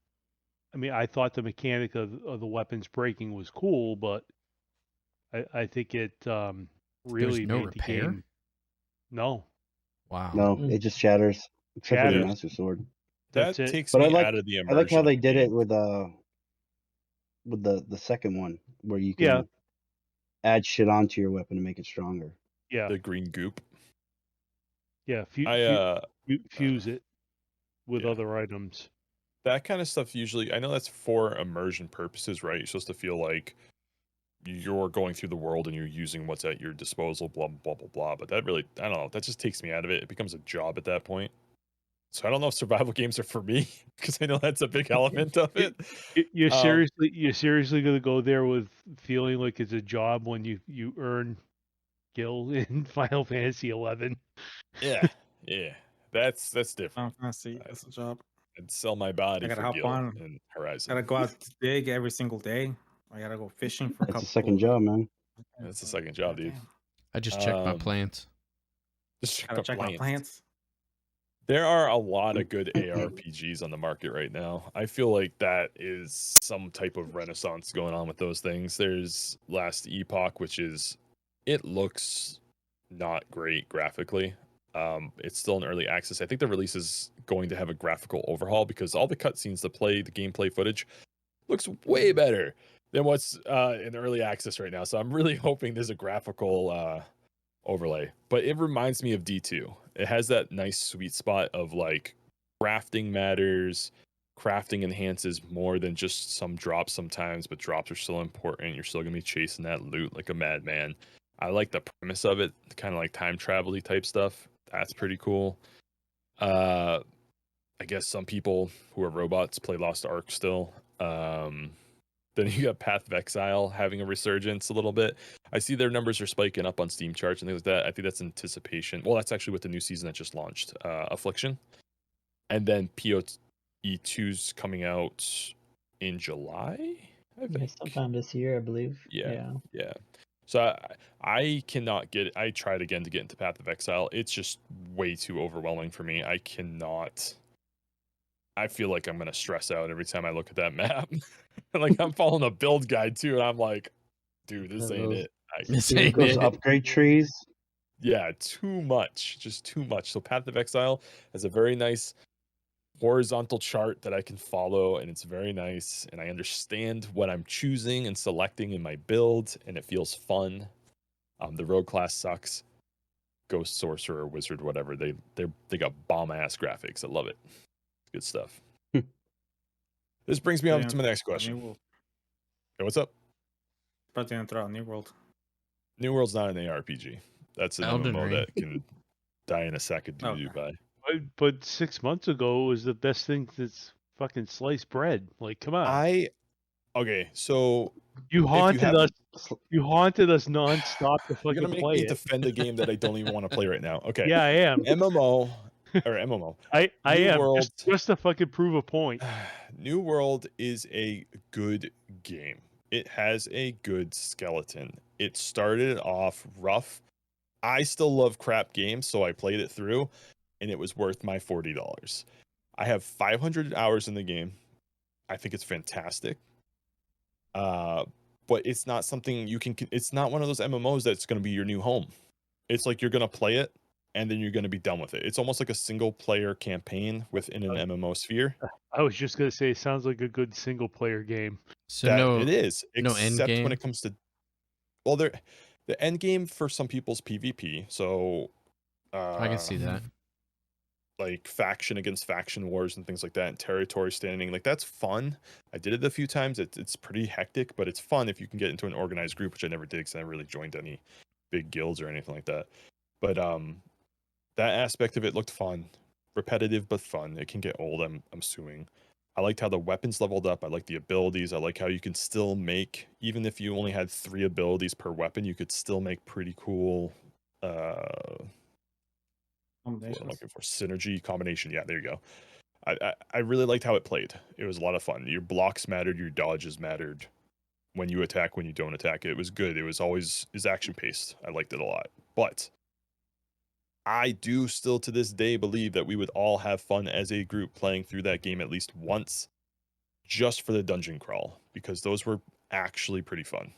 I mean, I thought the mechanic of the weapons breaking was cool, but I think it really no made repair? the game. No, Wow. No, it just shatters, except for the Shatters. Master Sword. That's That it. takes But me out of the immersion. I like how of they the did it game. with the second one, where you can Yeah. add shit onto your weapon to make it stronger. Yeah, The green goop. yeah. Fuse it with yeah. other items. That kind of stuff usually, I know that's for immersion purposes, right? You're supposed to feel like you're going through the world and you're using what's at your disposal, blah, blah, blah, blah. But that really, I don't know, that just takes me out of it. It becomes a job at that point. So I don't know if survival games are for me because I know that's a big element of it. You're seriously gonna go there with feeling like it's a job when you earn skill in Final Fantasy 11. Yeah, that's different. Final Fantasy, that's a job. I'd sell my body I gotta for hop Gil on. and Horizon. Gotta go out to dig every single day. I gotta go fishing for a couple. That's a second job, man. That's the second job, dude. Goddamn. I just checked my plants. Just Gotta check my plants. There are a lot of good ARPGs on the market right now. I feel like that is some type of renaissance going on with those things. There's Last Epoch, which is, it looks not great graphically. It's still in early access. I think the release is going to have a graphical overhaul because all the cutscenes, the gameplay footage looks way better than what's in early access right now. So I'm really hoping there's a graphical overlay. But it reminds me of D2. It has that nice sweet spot of like crafting matters. Crafting enhances more than just some drops sometimes, but drops are still important. You're still gonna be chasing that loot like a madman. I like the premise of it, kind of like time travel-y type stuff. That's pretty cool. I guess some people who are robots play Lost Ark still. Then you got Path of Exile having a resurgence a little bit. I see their numbers are spiking up on Steam charts and things like that. I think that's anticipation. Well, that's actually with the new season that just launched, Affliction. And then PoE2's coming out in July, I think. Sometime this year, I believe. Yeah. So I cannot get it. I tried again to get into Path of Exile. It's just way too overwhelming for me. I cannot I feel like I'm gonna stress out every time I look at that map. Like I'm following a build guide too, and I'm like, dude, this ain't Those, it. This those ain't those it. upgrade trees. Yeah, too much, just too much. So Path of Exile has a very nice horizontal chart that I can follow, and it's very nice, and I understand what I'm choosing and selecting in my build, and it feels fun. The rogue class sucks. Ghost sorcerer, wizard, whatever. They got bomb ass graphics. I love it. Good stuff. This brings me on to my next question. Hey, what's up? But then throw out New World. New World's not an ARPG. That's an Elden MMO Ring. that can die in a second to do by. But 6 months ago was the best thing that's fucking sliced bread. Like, come on. Okay, so You haunted us. Sl- You haunted us nonstop to you're fucking gonna make play me it. defend a game that I don't even want to play right now. Okay. Yeah, I am. MMO. I New am World. just to fucking prove a point. New World is a good game. It has a good skeleton. It started off rough. I still love crap games, so I played it through, and it was worth my $40. I have 500 hours in the game. I think it's fantastic. But it's not something you can. It's not one of those MMOs that's going to be your new home. It's like you're going to play it, and then you're going to be done with it. It's almost like a single player campaign within an MMO sphere. I was just gonna say, it sounds like a good single player game. So That no, it is, no end except game. when it comes to, well, the end game for some people's PvP. So I can see that. like faction against faction wars and things like that, and territory standing, like that's fun. I did it a few times. It's pretty hectic, but it's fun if you can get into an organized group, which I never did because I never really joined any big guilds or anything like that. But that aspect of it looked fun, repetitive but fun. It can get old, I'm assuming. I liked how the weapons leveled up. I like the abilities. I like how you can still make, even if you only had 3 abilities per weapon, you could still make pretty cool what I'm looking for, synergy combination. Yeah, there you go. I really liked how it played. It was a lot of fun. Your blocks mattered, your dodges mattered. When you attack, when you don't attack, it was good. It was always action paced. I liked it a lot. But I do still to this day believe that we would all have fun as a group playing through that game at least once, just for the dungeon crawl, because those were actually pretty fun.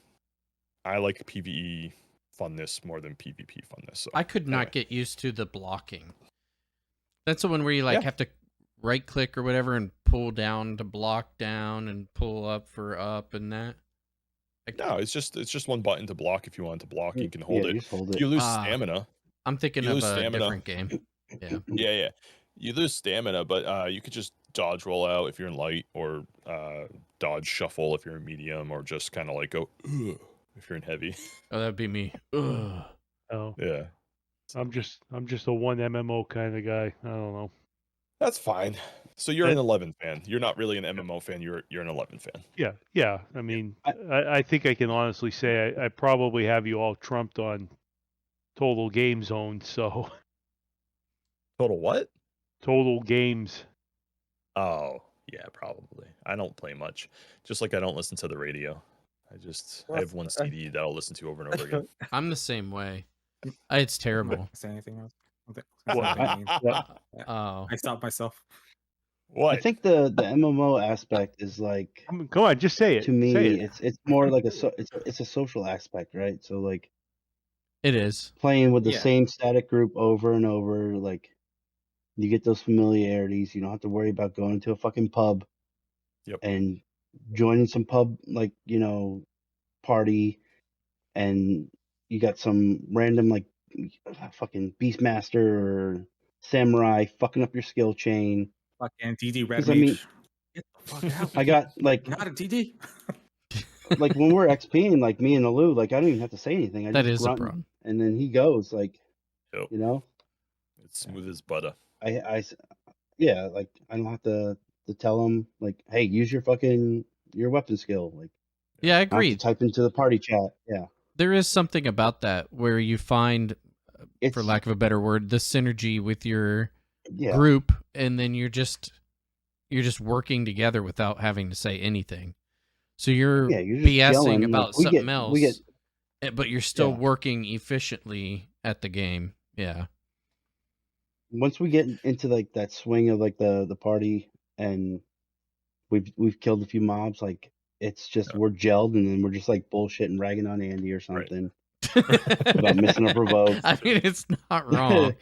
I like PvE funness more than PvP funness. So I could not get used to the blocking. That's the one where you like have to right click or whatever and pull down to block down and pull up for up and that. No, it's just one button to block. If you want to block, you can hold Yeah, it. you just hold it. You lose stamina. I'm thinking You of lose a stamina. different game. Yeah. Yeah. You lose stamina, but you could just dodge roll out if you're in light, or dodge shuffle if you're in medium, or just kind of like go ugh, if you're in heavy. Oh, that'd be me. Ugh. Oh, Yeah. I'm just a one MMO kind of guy. I don't know. That's fine. So you're an 11 fan. You're not really an MMO fan. You're an 11 fan. Yeah. I mean, I think I can honestly say I probably have you all trumped on total game zone. So Total what? total games. Oh, yeah, probably. I don't play much. Just like I don't listen to the radio. I have one CD that I'll listen to over and over again. I'm the same way. It's terrible. Say anything else? Oh. I stopped myself. What? I think the MMO aspect is like, I mean, come on, just say it. to me, Say it. it's more like it's a social aspect, right? So like It is. playing with the Yeah. same static group over and over, like you get those familiarities. You don't have to worry about going to a fucking pub and joining some pub, like, party, and you got some random like fucking Beastmaster or Samurai fucking up your skill chain. Fucking DD Red 'Cause, I mean, Mage. Get the fuck out. I got like Not a DD. like when we're XPing, like me and Alu, like I don't even have to say anything. I That just is a grunt, problem. and then he goes like, Yep. It's smooth as butter. Yeah, like I don't have to tell him like, hey, use your weapon skill. Like, Yeah, I I have to agree. type into the party chat. Yeah, There is something about that where you find, it's for lack of a better word, the synergy with your yeah. group, and then you're just working together without having to say anything. So you're Yeah, you're just BSing yelling, about like, something else, we get but you're still Yeah. working efficiently at the game. Yeah. once we get into like that swing of like the party and we've killed a few mobs. Like it's just we're gelled, and then we're just like bullshit and ragging on Andy or something about missing a provoke. I mean, it's not wrong.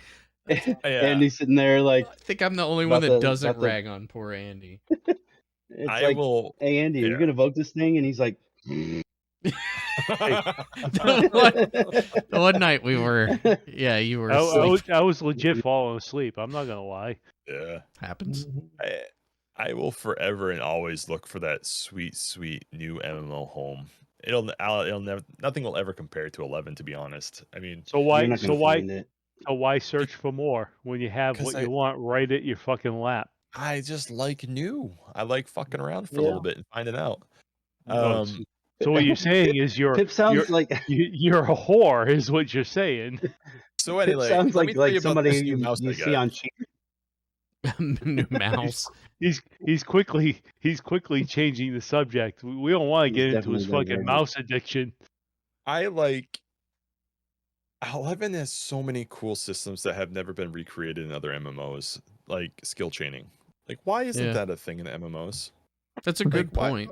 Andy's sitting there like, I think I'm the only one that about doesn't to- rag on poor Andy. it's I like, will. hey Andy, are you gonna vote this thing? And he's like, the one night we were, you were asleep. I was legit falling asleep. I'm not gonna lie. Yeah. Happens. I will forever and always look for that sweet, sweet new MMO home. It'll never, nothing will ever compare to 11, to be honest. I mean, So you're not gonna find it. So why search for more when you have what you want right at your fucking lap? I just like new. I like fucking around for a little bit and finding out. So what you're saying is Pip sounds like you're a whore, is what you're saying. So anyway, Pip sounds like somebody you see on cheap. New mouse. He's quickly changing the subject. We don't want to get into his fucking divergent. mouse addiction. I like 11 has so many cool systems that have never been recreated in other MMOs, like skill chaining. Like, why isn't that a thing in MMOs? That's a good point.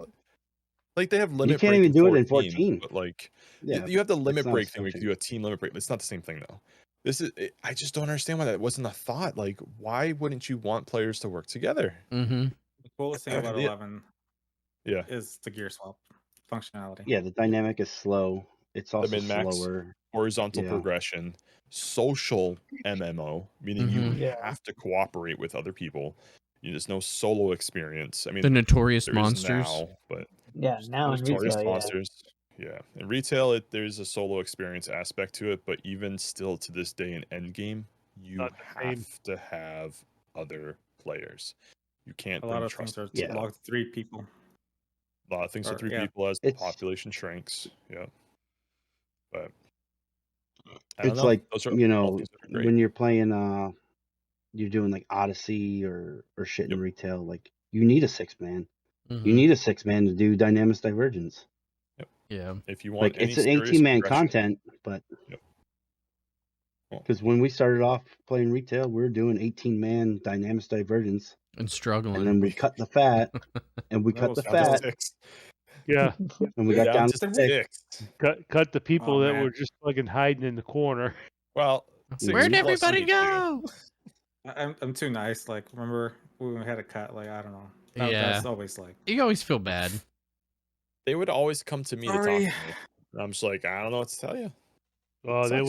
Like, they have limit You can't break even do it in 14, 14. but like, Yeah, you have the limit break thing skill where you can chaining. do a team limit break. It's not the same thing though. I just don't understand why that wasn't a thought. Like, why wouldn't you want players to work together? Mm-hmm. The coolest thing about 11 is the gear swap functionality. Yeah, the dynamic is slow. It's also min-max, slower. horizontal progression, social MMO, meaning you have to cooperate with other people. There's no solo experience. I mean, the notorious there is monsters. now, but now in retail, monsters. Yeah, in retail, there's a solo experience aspect to it, but even still to this day in endgame, you have to have other players. You can't bring trust. A lot of things are logged 3 people. A lot of things are 3 people as the population shrinks. Yeah, but it's like when you're playing, you're doing like Odyssey or shit in retail. Like you need a 6-man. You need a 6-man to do Dynamics Divergence. Yeah. If you want, like it's an 18-man content, but because when we started off playing retail, we were doing 18-man Dynamics Divergence and struggling, and then we cut the fat, and we cut the fat. Yeah, and we got down to 6. Cut the people that were just fucking hiding in the corner. Well, where'd everybody go? I'm too nice. Like, remember when we had a cut? Like, I don't know. That's always like you always feel bad. They would always come to me to talk to me. And I'm just like, I don't know what to tell you. Oh, they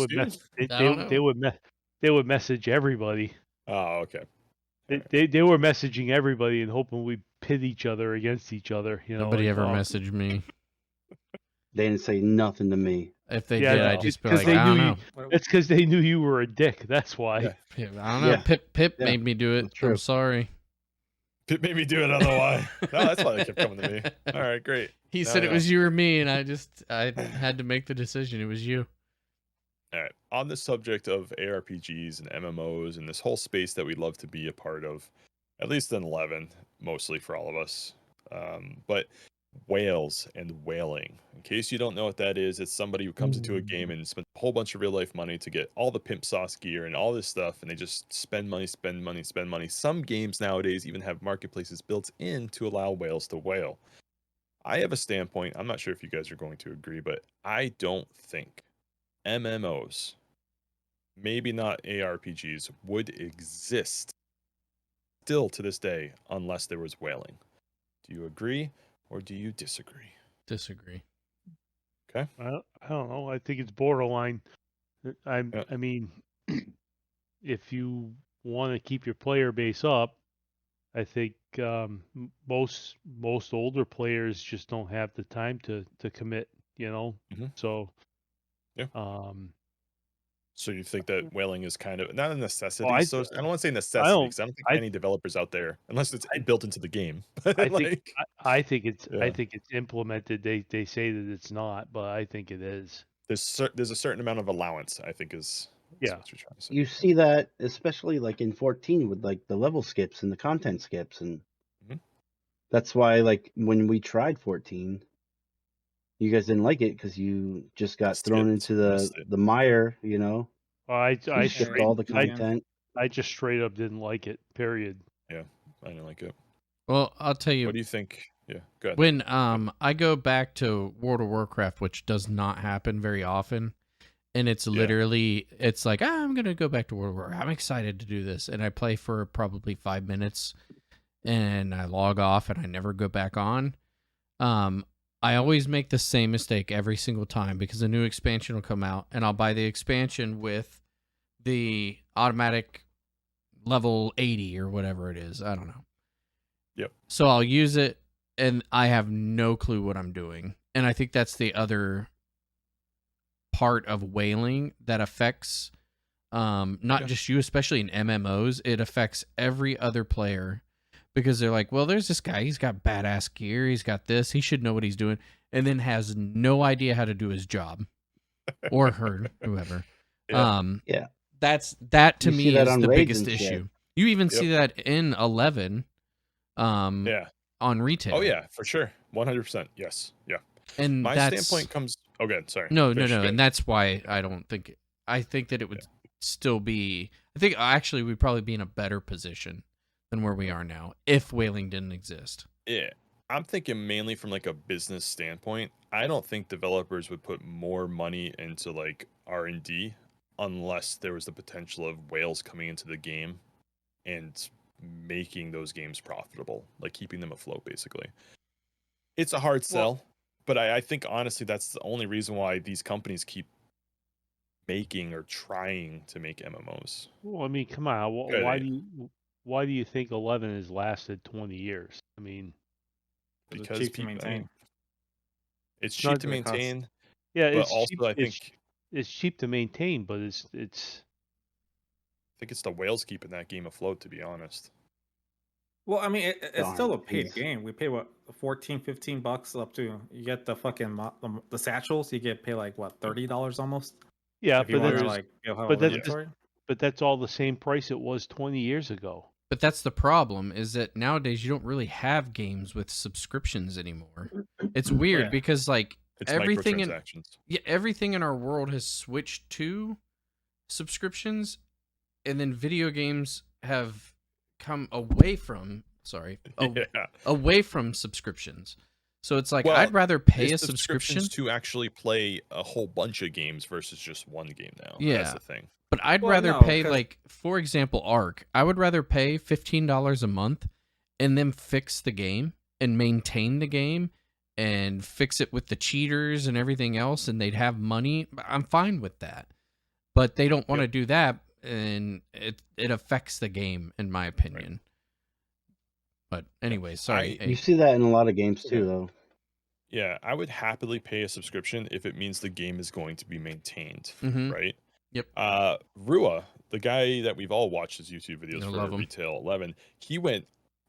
would message everybody. Oh, okay. They were messaging everybody and hoping we pit each other against each other. You know, nobody ever messaged me. They didn't say nothing to me. If they did, I'd just be like, I don't know. That's because they knew you were a dick. That's why. Yeah. I don't know. Pip made me do it. I'm sorry. Pip made me do it. I don't know why. No, that's why they kept coming to me. All right, great. He said it was you or me, and I had to make the decision. It was you. All right. On the subject of ARPGs and MMOs and this whole space that we'd love to be a part of, at least in 11, mostly for all of us. But whales and whaling. In case you don't know what that is, it's somebody who comes into a game and spends a whole bunch of real life money to get all the pimp sauce gear and all this stuff, and they just spend money. Some games nowadays even have marketplaces built in to allow whales to whale. I have a standpoint. I'm not sure if you guys are going to agree, but I don't think MMOs, maybe not ARPGs, would exist still to this day unless there was whaling. Do you agree or do you disagree? Disagree. Okay. I don't know. I think it's borderline. I mean, if you want to keep your player base up, I think most older players just don't have the time to commit. You know, so So you think that whaling is kind of not a necessity? Well, I don't want to say necessity because I don't think any developers out there, unless it's built into the game. I think it's implemented. They say that it's not, but I think it is. There's a certain amount of allowance, I think, is what you're trying to say. You see that especially like in 14 with like the level skips and the content skips, and that's why like when we tried 14, you guys didn't like it because you just got thrown into the mire, you know. I skipped all the content. I just straight up didn't like it. Period. Yeah, I didn't like it. Well, I'll tell you. What do you think? Yeah, go ahead. When I go back to World of Warcraft, which does not happen very often, and it's literally it's like I'm gonna go back to World of Warcraft. I'm excited to do this, and I play for probably 5 minutes, and I log off, and I never go back on. I always make the same mistake every single time because a new expansion will come out, and I'll buy the expansion with the automatic level 80 or whatever it is. I don't know. Yep. So I'll use it, and I have no clue what I'm doing. And I think that's the other part of whaling that affects not just you, especially in MMOs. It affects every other player because they're like, well, there's this guy. He's got badass gear. He's got this. He should know what he's doing. And then has no idea how to do his job or her, whoever. Yeah. That to You see me that is on the raids biggest and shit. issue. You even see that in 11 on retail. Oh yeah, for sure. 100%. Yes. Yeah. And my that's, standpoint comes sorry. No. Finish, And that's why I think that it would still be, I think actually we'd probably be in a better position than where we are now if whaling didn't exist. Yeah. I'm thinking mainly from like a business standpoint. I don't think developers would put more money into like R&D unless there was the potential of whales coming into the game and making those games profitable, like keeping them afloat basically. It's a hard sell, but I think honestly that's the only reason why these companies keep making or trying to make MMOs. Well, I mean, come on. Why do you think 11 has lasted 20 years? I mean, because it's cheap to maintain. It's cheap to maintain. Yeah, but it's also cheap, I think it's cheap to maintain, but it's. I think it's the whales keeping that game afloat, to be honest. Well, I mean, it's still a paid game. We pay what, $14-15 up to, you get the fucking the satchels. You get pay like what, $30 almost. Yeah, but that's all the same price it was 20 years ago. But that's the problem, is that nowadays you don't really have games with subscriptions anymore. It's weird because like it's everything everything in our world has switched to subscriptions, and then video games have come away from away from subscriptions. So it's like I'd rather pay a subscription to actually play a whole bunch of games versus just one game now. Yeah. That's the thing. But I'd rather pay, like, for example, Ark. I would rather pay $15 a month and then fix the game and maintain the game and fix it with the cheaters and everything else, and they'd have money. I'm fine with that. But they don't want to do that, and it affects the game, in my opinion. But anyway, sorry. You see that in a lot of games too, though. Yeah, I would happily pay a subscription if it means the game is going to be maintained, right? Yep. Rua, the guy that we've all watched his YouTube videos for Retail 11, he went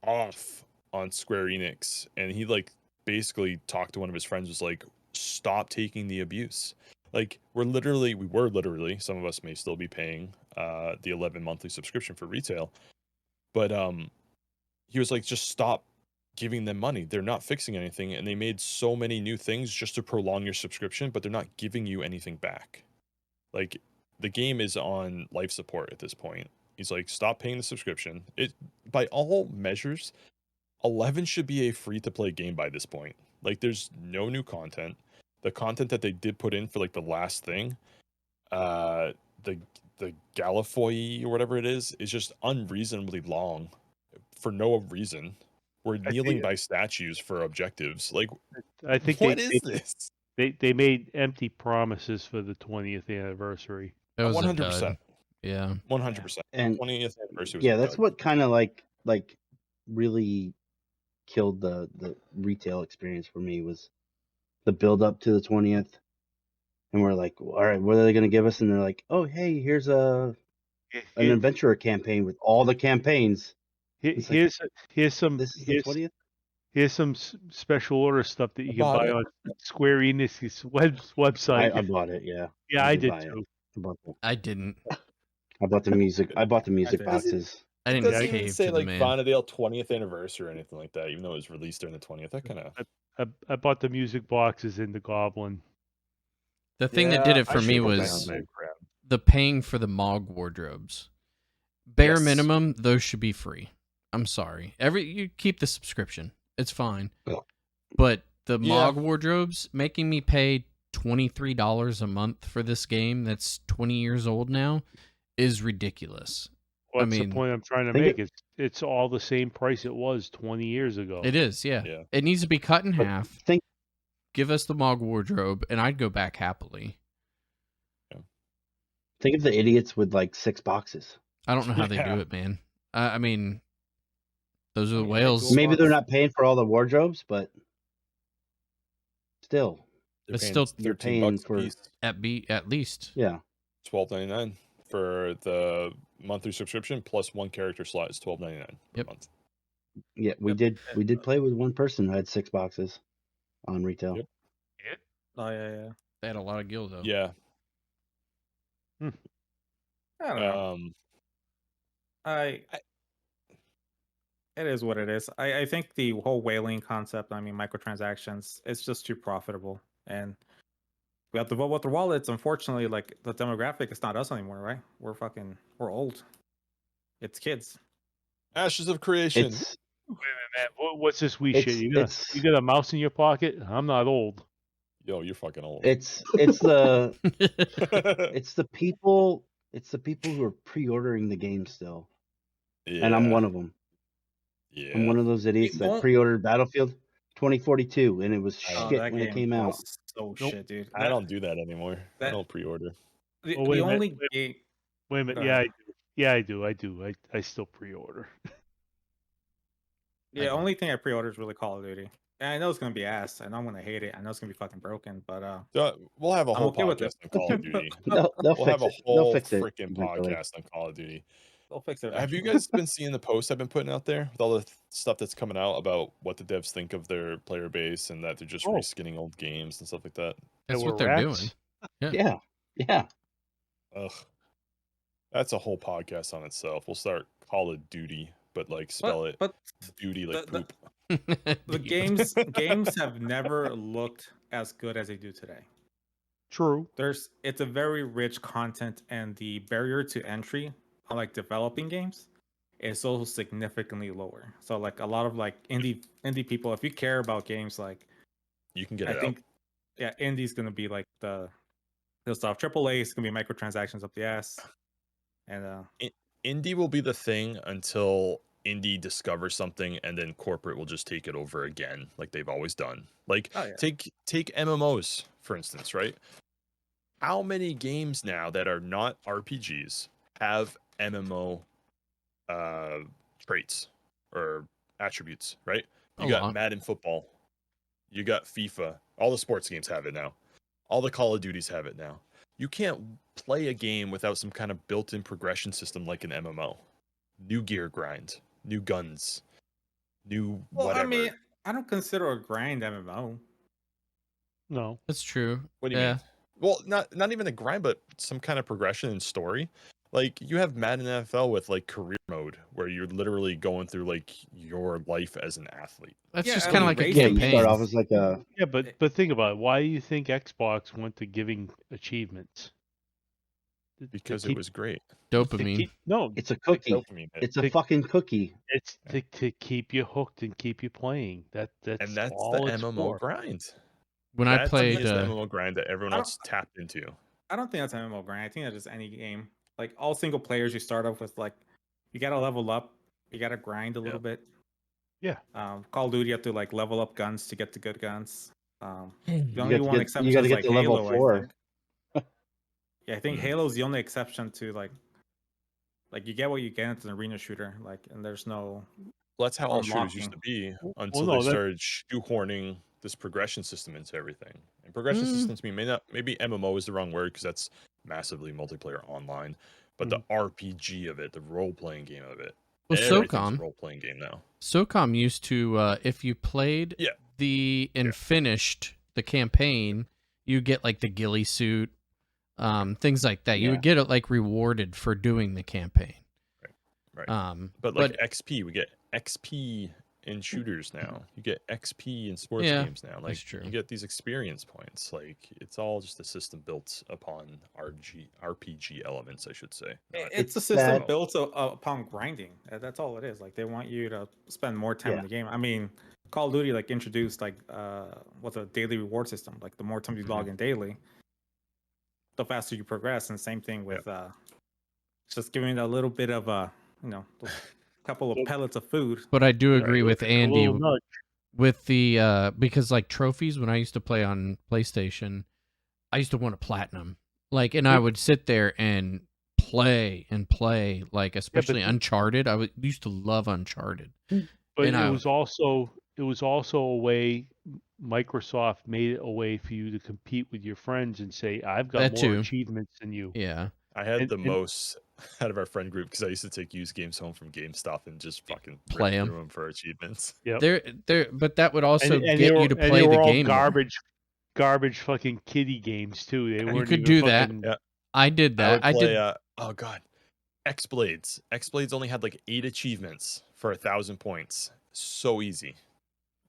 off on Square Enix, and he like basically talked to one of his friends, was like, stop taking the abuse. Like we were literally, some of us may still be paying the 11 monthly subscription for Retail, but he was like, just stop giving them money. They're not fixing anything, and they made so many new things just to prolong your subscription, but they're not giving you anything back. Like the game is on life support at this point. He's like, stop paying the subscription. It, by all measures, 11 should be a free-to-play game by this point. Like, there's no new content. The content that they did put in for like the last thing, the Gallifrey or whatever it is just unreasonably long for no reason. We're kneeling by statues for objectives. Like, I think what is this? They made empty promises for the 20th anniversary. That was 100%. Yeah, 100%. And 20th anniversary. Was that's what kind of like really killed the retail experience for me, was the build up to the 20th. And we're like, all right, what are they going to give us? And they're like, oh, hey, here's an adventurer campaign with all the campaigns. Here's some This is the 20th. Here's some special order stuff that you can buy on Square Enix's website. I bought it. Yeah. Yeah, I did too. I didn't. I bought the music. I bought the music boxes. I didn't doesn't even say like Bonnedale 20th anniversary or anything like that, even though it was released during the 20th. That kind of. I bought the music boxes in the Goblin. The thing that did it for me was the paying for the Mog wardrobes. Bare minimum, those should be free. I'm sorry. You keep the subscription. It's fine. Yeah. But the Yeah. Mog wardrobes making me pay $23 a month for this game that's 20 years old now is ridiculous. What's mean, the point I'm trying to think make? It's all the same price it was 20 years ago. It is, yeah. Yeah. It needs to be cut in But half. think Give us the Mog wardrobe, and I'd go back happily. of the idiots with like 6 boxes. I don't know how they Yeah. do it, man. I mean, those are the I mean, whales. Cool Maybe they're box. not paying for all the wardrobes, but still, They're It's paying still- they're 13 paying bucks a for piece. At least. yeah. $12.99 for the monthly subscription plus 1 character slot is $12.99 per Yep. month. Yeah, we Yep. did play with one person who had 6 boxes on retail. Yep. Oh yeah. They had a lot of gil, though. Yeah. I don't know. It is what it is. I think the whole whaling concept, I mean, microtransactions, it's just too profitable. And we have to vote with the wallets. Unfortunately, like the demographic, it's not us anymore, right? We're old. It's kids. Ashes of Creation. It's Wait a minute, man. What's this wee It's- shit? You it's- got a mouse in your pocket? I'm not old. Yo, you're fucking old. it's the it's the people who are pre-ordering the game still. Yeah. And I'm one of them. Yeah. I'm one of those idiots that won't- pre-ordered Battlefield 2042 and it was Oh, shit that when it game came out. was so shit, dude. I don't do that anymore. I that- don't pre-order. The, Oh, wait the a minute, only wait- game. Wait a minute. Go Yeah, I ahead. do. Yeah, I do. I still pre-order. Yeah, only thing I pre-order is really Call of Duty. And I know it's gonna be ass. I know I'm gonna hate it. I know it's gonna be fucking broken, but We'll have a I'm whole okay with podcast it. on Call of Duty. They'll We'll fix have a it. whole They'll fix it freaking eventually. podcast on Call of Duty. they'll fix it. Have you eventually. guys been seeing the posts I've been putting out there with all the stuff that's coming out about what the devs think of their player base and that they're just Oh. reskinning old games and stuff like that? That's There what were they're rats? doing. Yeah. Ugh. That's a whole podcast on itself. We'll start Call of Duty, but like spell it But duty like the- poop. the games have never looked as good as they do today. True. It's a very rich content, and the barrier to entry on like developing games is also significantly lower. So like a lot of like indie people, if you care about games, like You can get I it think indie's gonna be like the stuff. AAA is gonna be microtransactions up the ass, and indie will be the thing until indie discovers something and then corporate will just take it over again like they've always done. Like Oh, yeah. take MMOs for instance, right? How many games now that are not RPGs have MMO traits or attributes, right? You A got lot. Madden football. You got FIFA. All the sports games have it now. All the Call of Duties have it now. You can't play a game without some kind of built-in progression system like an MMO. New gear grind, new guns, new well, whatever. I mean, I don't consider a grind MMO. No. That's true. What do you mean? Well, not even a grind, but some kind of progression and story. Like you have Madden NFL with like career mode, where you're literally going through like your life as an athlete. That's Yeah, just I kind of mean, like a racing- Yeah, you campaign. start off as like a Yeah, but think about it. Why do you think Xbox went to giving achievements? To Because it keep- was great. to Dopamine. keep- no, it's a cookie. Dopamine hit. It's a Big- fucking cookie. it's to keep you hooked and keep you playing. That's And that's all the it's MMO for. grind. When I That played, is the MMO grind that everyone I else tapped into. I don't think that's an MMO grind. I think that's just any game. Like all single players, you start off with like you gotta level up, you gotta grind a little bit. Yeah. Call of Duty, you have to like level up guns to get the good guns. The You only got one to exception you got to is get like to level Halo. I 4. think. Yeah, I think Mhm. Halo's the only exception to like you get what you get. It's an arena shooter, like, and there's no. Well, that's how all shooters used to Unlocking. be until no, they that- started shoehorning this progression system into everything. And progression systems mean maybe MMO is the wrong word because that's massively multiplayer online, but the RPG of it, the role playing game of it, well, everything's a SOCOM. role playing game now. SOCOM used to, if you played Yeah. and finished the campaign, you get like the ghillie suit, things like that. You Yeah. would get it like rewarded for doing the campaign. Right. Um, But like XP, we get XP in shooters now. You get XP in sports Yeah, games now. Like that's true. you get these experience points. Like it's all just a system built upon RPG elements, I should say. It's a It's system that- built upon grinding. That's all it is. Like they want you to spend more time in the game. I mean, Call of Duty like introduced like what's a daily reward system. Like the more time you log in daily, the faster you progress. And same thing with just giving a little bit of a couple of pellets of food. But I do agree with A Andy little nudge. with the because like trophies when I used to play on PlayStation, I used to want a platinum. Like, and I would sit there and play, like especially Uncharted. I used to love Uncharted. But And it was also a way Microsoft made it a way for you to compete with your friends and say, I've got That more too. achievements than you. Yeah. I had And- the and- most out of our friend group because I used to take used games home from GameStop and just fucking Play rip 'em. through them for achievements. Yep. There, but that would also and get they you to and play they were the all game. more. garbage fucking kiddie games too. They weren't could even do that. fucking- Yeah. I did I that. would I play, did. oh god, X-Blades. X-Blades only had like 8 achievements for 1,000 points. So easy.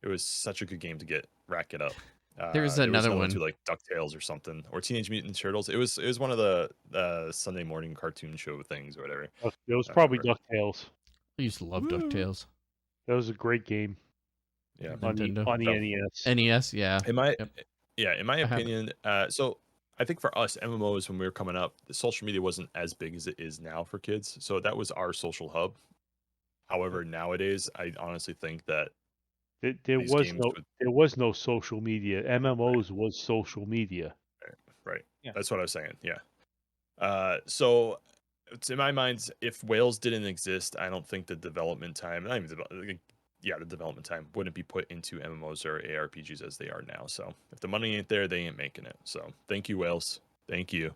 It was such a good game to rack it up. There's there was another one. too, like DuckTales or something, or Teenage Mutant Turtles. It was one of the Sunday morning cartoon show things or whatever. It was I probably remember. DuckTales. I used to love Woo. DuckTales. That was a great game Yeah. on the Nintendo. NES. NES, yeah. In my Yep. in my have it. opinion, so I think for us MMOs when we were coming up, the social media wasn't as big as it is now for kids. So that was our social hub. However, nowadays I honestly think that There these was games no would- there was no social media. MMOs was social media. right. Yeah. That's what I was saying. Yeah. So it's in my mind, if Wales didn't exist, I don't think the development time, not even the development time wouldn't be put into MMOs or ARPGs as they are now. So if the money ain't there, they ain't making it. So thank you, Wales. Thank you.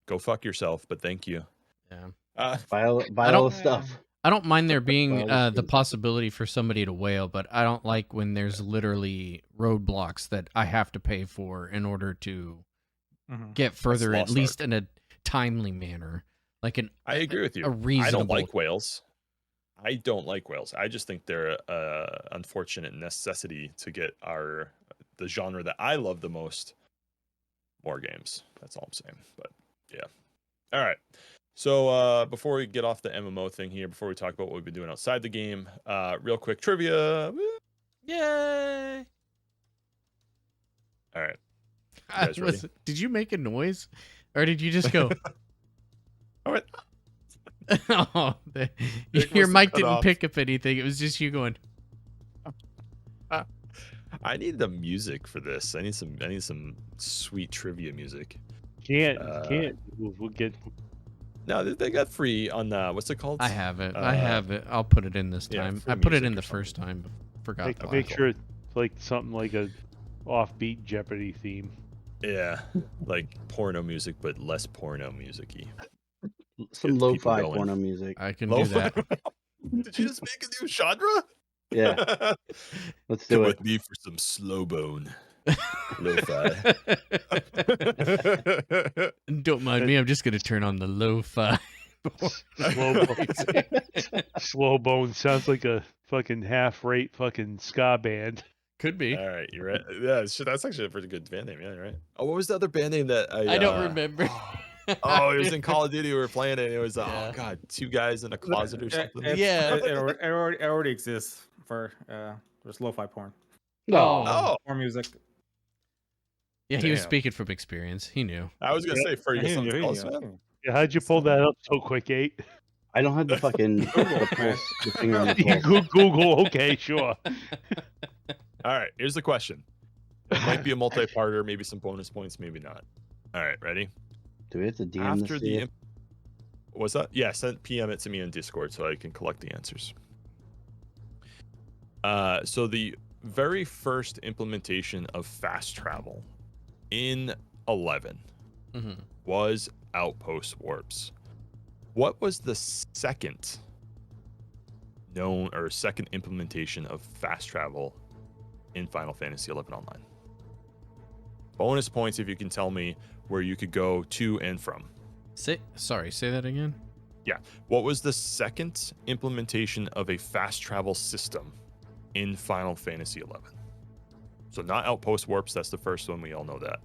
Go fuck yourself, but thank you. Yeah. Buy all don't- the stuff. I don't mind there being Well, the possibility for somebody to whale, but I don't like when there's literally roadblocks that I have to pay for in order to get further, at lost least in a timely manner. Like I agree with you. a reasonable. I don't like whales. I just think they're a unfortunate necessity to get the genre that I love the most more games. That's all I'm saying. But yeah. All right. So before we get off the MMO thing here, before we talk about what we've been doing outside the game, real quick trivia. Woo. Yay! All right. You guys ready? Did you make a noise, or did you just go? All right. Oh, Nick your must have mic cut didn't off. pick up anything. It was just you going. I need the music for this. I need some sweet trivia music. Can't. We'll get. No, they got free on what's it called? I have it. I Uh, have it. I'll put it in this yeah, time. free I put it music in or the first time. But forgot. Make, the make last sure it's like something like a offbeat Jeopardy theme. Yeah, like porno music, but less porno music-y. Some Get the people lo-fi going. porno music. one. I can do that. Did you just make a new genre? Yeah, let's Come do with it. me for some slow bone. Lo-fi. Don't mind me. I'm just gonna turn on the lo-fi. Slow Bone sounds like a fucking half-rate fucking ska band. Could be. All right, you're right. Yeah, that's actually a pretty good band name. Yeah, you're right. Oh, what was the other band name that I don't remember. Oh, it was in Call of Duty. We were playing it. And it was Yeah. oh god, 2 guys in a closet or something. Yeah. It already exists for there's lo-fi porn. Oh. Oh, Porn music. Yeah, he was Damn. speaking from experience. He knew. I was gonna say for you, Here something you else, go. man. Yeah, how'd you pull that up so quick, 8? I don't have the fucking the pulse, the finger on the You pulse. Google, okay, sure. All right, here's the question. It might be a multi-parter, maybe some bonus points, maybe not. All right, ready? Do we have to DM After this? the Yet? what's that? Yeah, PM it to me on Discord so I can collect the answers. So the very first implementation of fast travel in 11 Mm-hmm. was outpost warps. What was the second implementation of fast travel in Final Fantasy XI Online? Bonus points if you can tell me where you could go to and from. Say that again. What was the second implementation of a fast travel system in Final Fantasy XI? So not Outpost Warps. That's the first one. We all know that.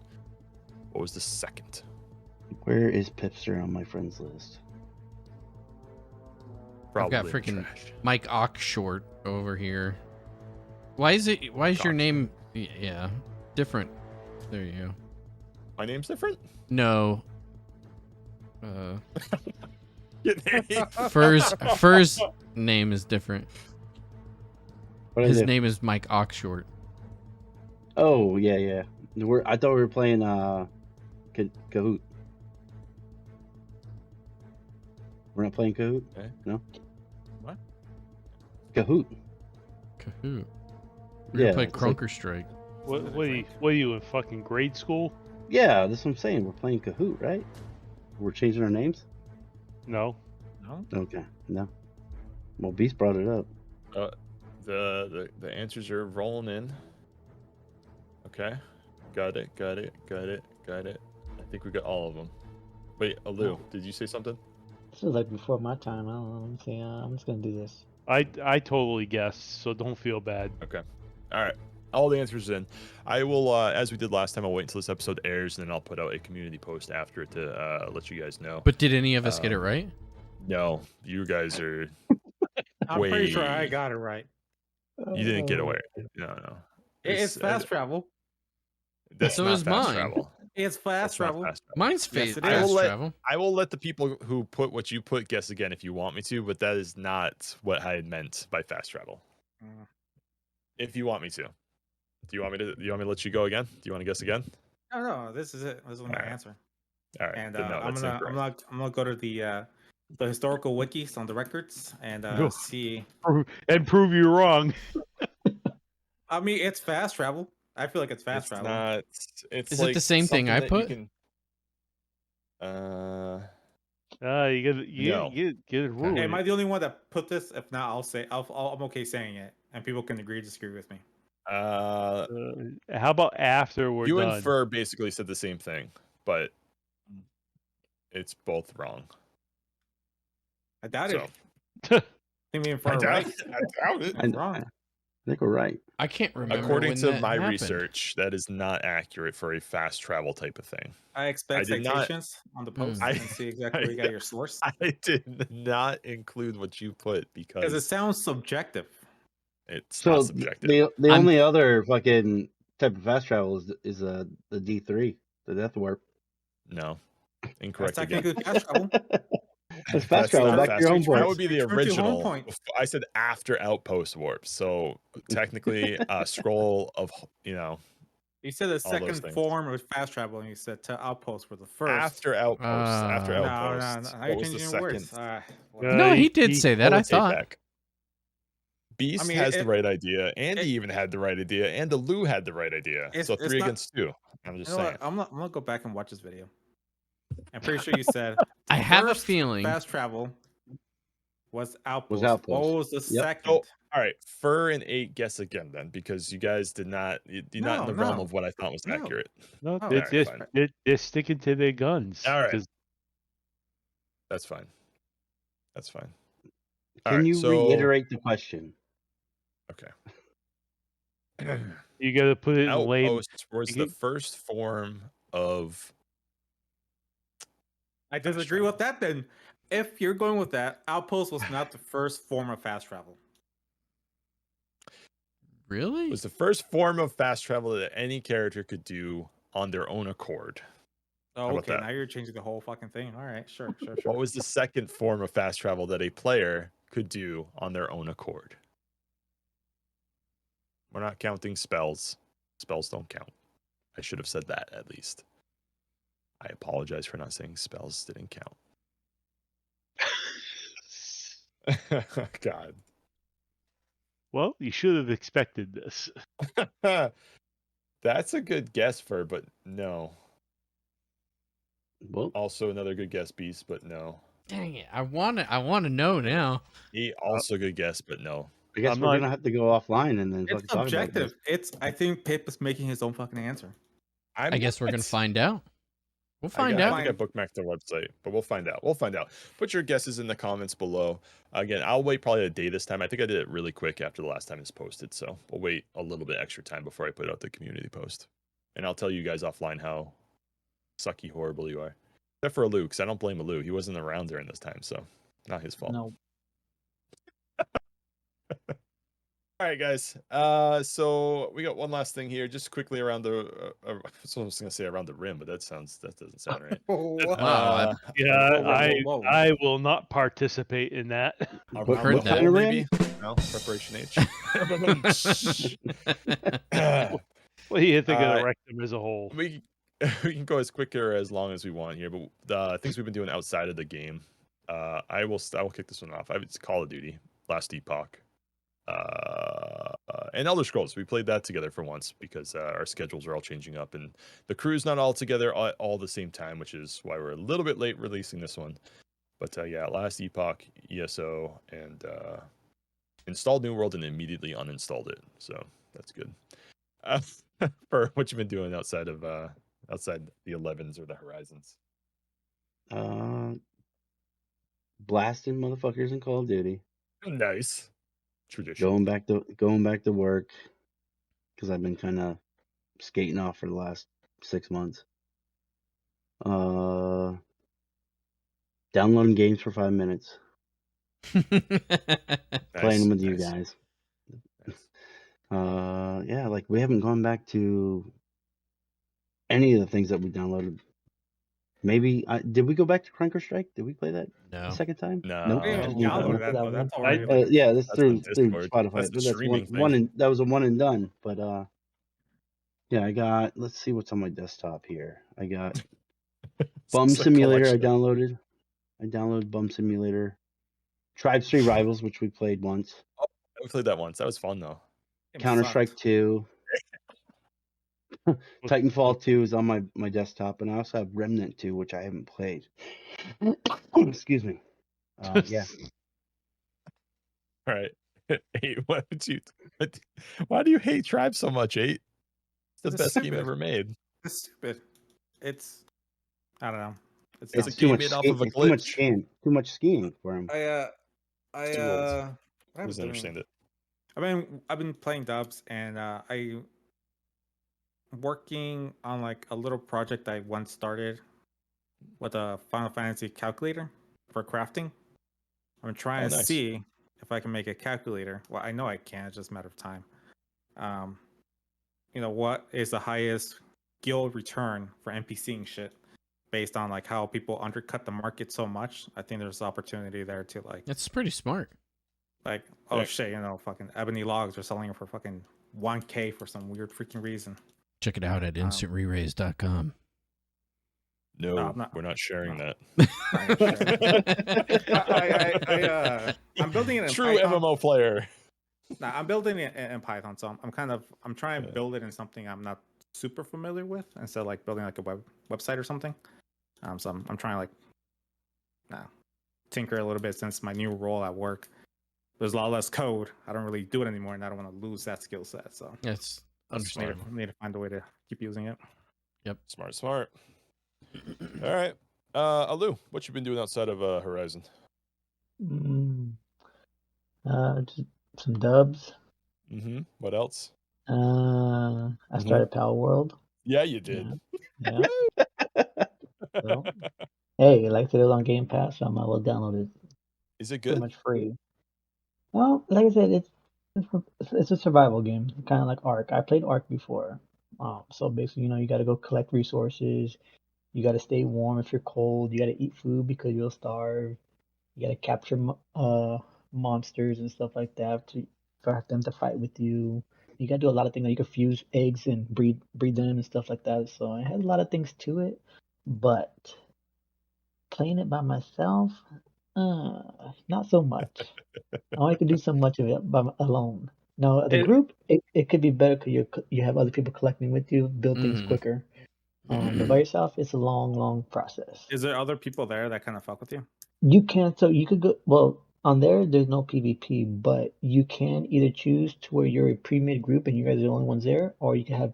What was the second? Where is Pipster on my friends list? Probably I've got in the freaking trash. Mike Oxshort over here. Why is your name different? There you go. My name's different? No. Your Fur's name is different. What His is it? name is Mike Oxshort. Oh, yeah. I thought we were playing Kahoot. We're not playing Kahoot? Okay. No? What? Kahoot. Kahoot. We're Yeah, gonna play it's like- Crunker Strike. What are you in fucking grade school? Yeah, that's what I'm saying. We're playing Kahoot, right? We're changing our names? No. No? Okay, no. Well, Beast brought it up. The answers are rolling in. Okay. Got it. I think we got all of them. Wait, Alu, did you say something? This is like before my time. I don't know. Let me see. I'm just gonna do this. I totally guessed, so don't feel bad. Okay. All right. All the answers in. I will, as we did last time, I'll wait until this episode airs, and then I'll put out a community post after it to let you guys know. But did any of us get it right? No, you guys are. I'm pretty sure I Wait. got it right. You didn't get away. No. It's fast travel. That's So not is fast mine. travel. It's That's fast not travel. fast travel. Mine's Yes, it fast is. travel. I will let the people who put what you put guess again if you want me to, but that is not what I meant by fast travel. Mm. If you want me to. Do you want me to let you go again? Do you want to guess again? No, this is it. This is my Alright. answer. All right. And then no, I'm that's gonna incorrect. I'm gonna go to the historical wikis on the records and Go. see. And prove you wrong. I mean, it's fast travel. I feel like it's fast It's travel. not. It's Is it like the same thing something I that put? You can, You get it ruined. Am I the only one that put this? If not, I'm okay saying it, and people can agree or disagree with me. How about after we're you done? and Fur basically said the same thing, but it's both wrong. I doubt So it. I mean, I for right. doubt it. I'm wrong. I think we're right. I can't remember. According when to that my happened. research, that is not accurate for a fast travel type of thing. I expect I did not- citations on the post I- and see exactly where you got your source. I did not include what you put Because because it sounds subjective. it's So not subjective. the I'm- only other fucking type of fast travel is the D3, the Death Warp. No, That's incorrect again. technically fast travel. That's fast That's travel not back to your home fast travel. That point. would be the Return to home original. point. I said after Outpost Warp. So technically, scroll of You said the All those second things. form was fast travel, and you said to outpost were the first. after Outpost. After No, no, Outpost. Now What you're was the changing second? words. No, he did say that. Roll I the tape thought. back. Beast mean, has the it- right idea. Andy even had the right idea, and the Lou had the right idea. It's- So it's 3 not- against 2. I'm just You know saying. what? I'm gonna go back and watch this video. I'm pretty sure you said I have a first feeling. fast travel was outpost. Outpost. What was the Yep. second? Oh, all right, Fur and 8 guess again then, because you guys did not. You're not in the realm No. of what I thought was No. accurate. No, Oh, they're, alright, fine. they're sticking to their guns. All right. 'cause That's fine. That's fine. Can you reiterate the question? Okay. you got to put it in lane. Outpost was the first form of. I disagree with that. Then, if you're going with that, outpost was not the first form of fast travel. Really? Was the first form of fast travel that any character could do on their own accord. Oh, about okay. that? Now you're changing the whole fucking thing. All right, sure. What was the second form of fast travel that a player could do on their own accord? We're not counting spells. Spells don't count. I should have said that at least. I apologize for not saying spells didn't count. God. Well, you should have expected this. That's a good guess, but no. Well, Also another good guess, Beast, but no. Dang it! I want to know now. He also good guess, but no. I guess I'm we're not- gonna have to go offline and then It's fucking talk about this. subjective. I think Pip is making his own fucking answer. I guess we're gonna find out. We'll find I out. think I bookmarked their website, but we'll find out. We'll find out. Put your guesses in the comments below. Again, I'll wait probably a day this time. I think I did it really quick after the last time it's posted, so we'll wait a little bit extra time before I put out the community post. And I'll tell you guys offline how sucky horrible you are. Except for Alu, because I don't blame Alu. He wasn't around during this time, so not his fault. No. All right, guys. So we got one last thing here, just quickly around the. So I was gonna say around the rim, but that doesn't sound right. Wow, I will not participate in that. Around What heard the that. hole, rim? maybe? No, preparation H. What do you think of Uh, the rectum as a whole? we can go as quick or as long as we want here, but the things we've been doing outside of the game, I will kick this one off. It's Call of Duty, Last Epoch, and Elder Scrolls. We played that together for once because our schedules are all changing up, and the crew's not all together all the same time, which is why we're a little bit late releasing this one. But yeah, Last Epoch, ESO, and installed New World and immediately uninstalled it, so that's good. For what you've been doing outside the 11s or the Horizons. Blasting motherfuckers in Call of Duty. Nice. Tradition. Going back to work because I've been kind of skating off for the last 6 months. Downloading games for 5 minutes. Playing them with you guys. Yeah, like we haven't gone back to any of the things that we downloaded. Maybe did we go back to Crunker Strike? Did we play that No. the second time? No. Nope. We Yeah, didn't we download that, that though. That's one time. already Yeah, that's That's through on Discord. Spotify. That's the But that's streaming one thing. that was a one and done. But yeah, I got. Let's see what's on my desktop here. I got Bum It's a Simulator. collection. I downloaded Bum Simulator. Tribes 3 Rivals, which we played once. We played that once. That was fun though. Counter Strike 2. Titanfall 2 is on my desktop, and I also have Remnant 2, which I haven't played. Excuse me. Yeah. All right. 8, why do you hate Tribe so much, 8? It's the It's best game stupid. ever made. It's stupid. I don't know. It's dumb. a It's game too much made off skiing. of a It's too much glitch. skiing. Too much skiing for him. Too old. Who What am I doesn't doing? understand it? I've been playing dubs, and I working on like a little project I once started with a Final Fantasy calculator for crafting. I'm trying to nice. see if I can make a calculator. Well, I know I can. It's just a matter of time. What is the highest guild return for NPCing shit based on like how people undercut the market so much? I think there's opportunity there to like. That's pretty smart. Like, oh shit, fucking ebony logs are selling it for fucking 1K for some weird freaking reason. Check it out at instantreraise.com. No, we're not sharing that. I'm building it in True Python. MMO player. Nah, I'm building it in Python, so I'm trying to build it in something I'm not super familiar with, instead of like building like a website or something. So I'm trying to like tinker a little bit since my new role at work. There's a lot less code. I don't really do it anymore, and I don't want to lose that skill set. So That's understandable. Need to find a way to keep using it. Yep. Smart. All right. Alu, what you been doing outside of Horizon? Just some dubs. Mm-hmm. What else? I started Power World. Yeah, you did. Yeah. So, hey, I liked it on Game Pass, so I might as well download it. Is it Pretty good? much free. Well, like I said, it's a survival game, kind of like Ark. I played Ark before. So basically, you got to go collect resources. You got to stay warm if you're cold. You got to eat food because you'll starve. You got to capture monsters and stuff like that for them to fight with you. You got to do a lot of things. You can fuse eggs and breed them and stuff like that. So it has a lot of things to it. But playing it by myself, not so much. I only can do so much of it alone. Now, the group, it could be better because you have other people collecting with you, build things quicker. But by yourself, it's a long process. Is there other people there that kind of fuck with you? You can, so you could go, well, on there's no PvP, but you can either choose to where you're a pre-made group and you guys are the only ones there, or you can have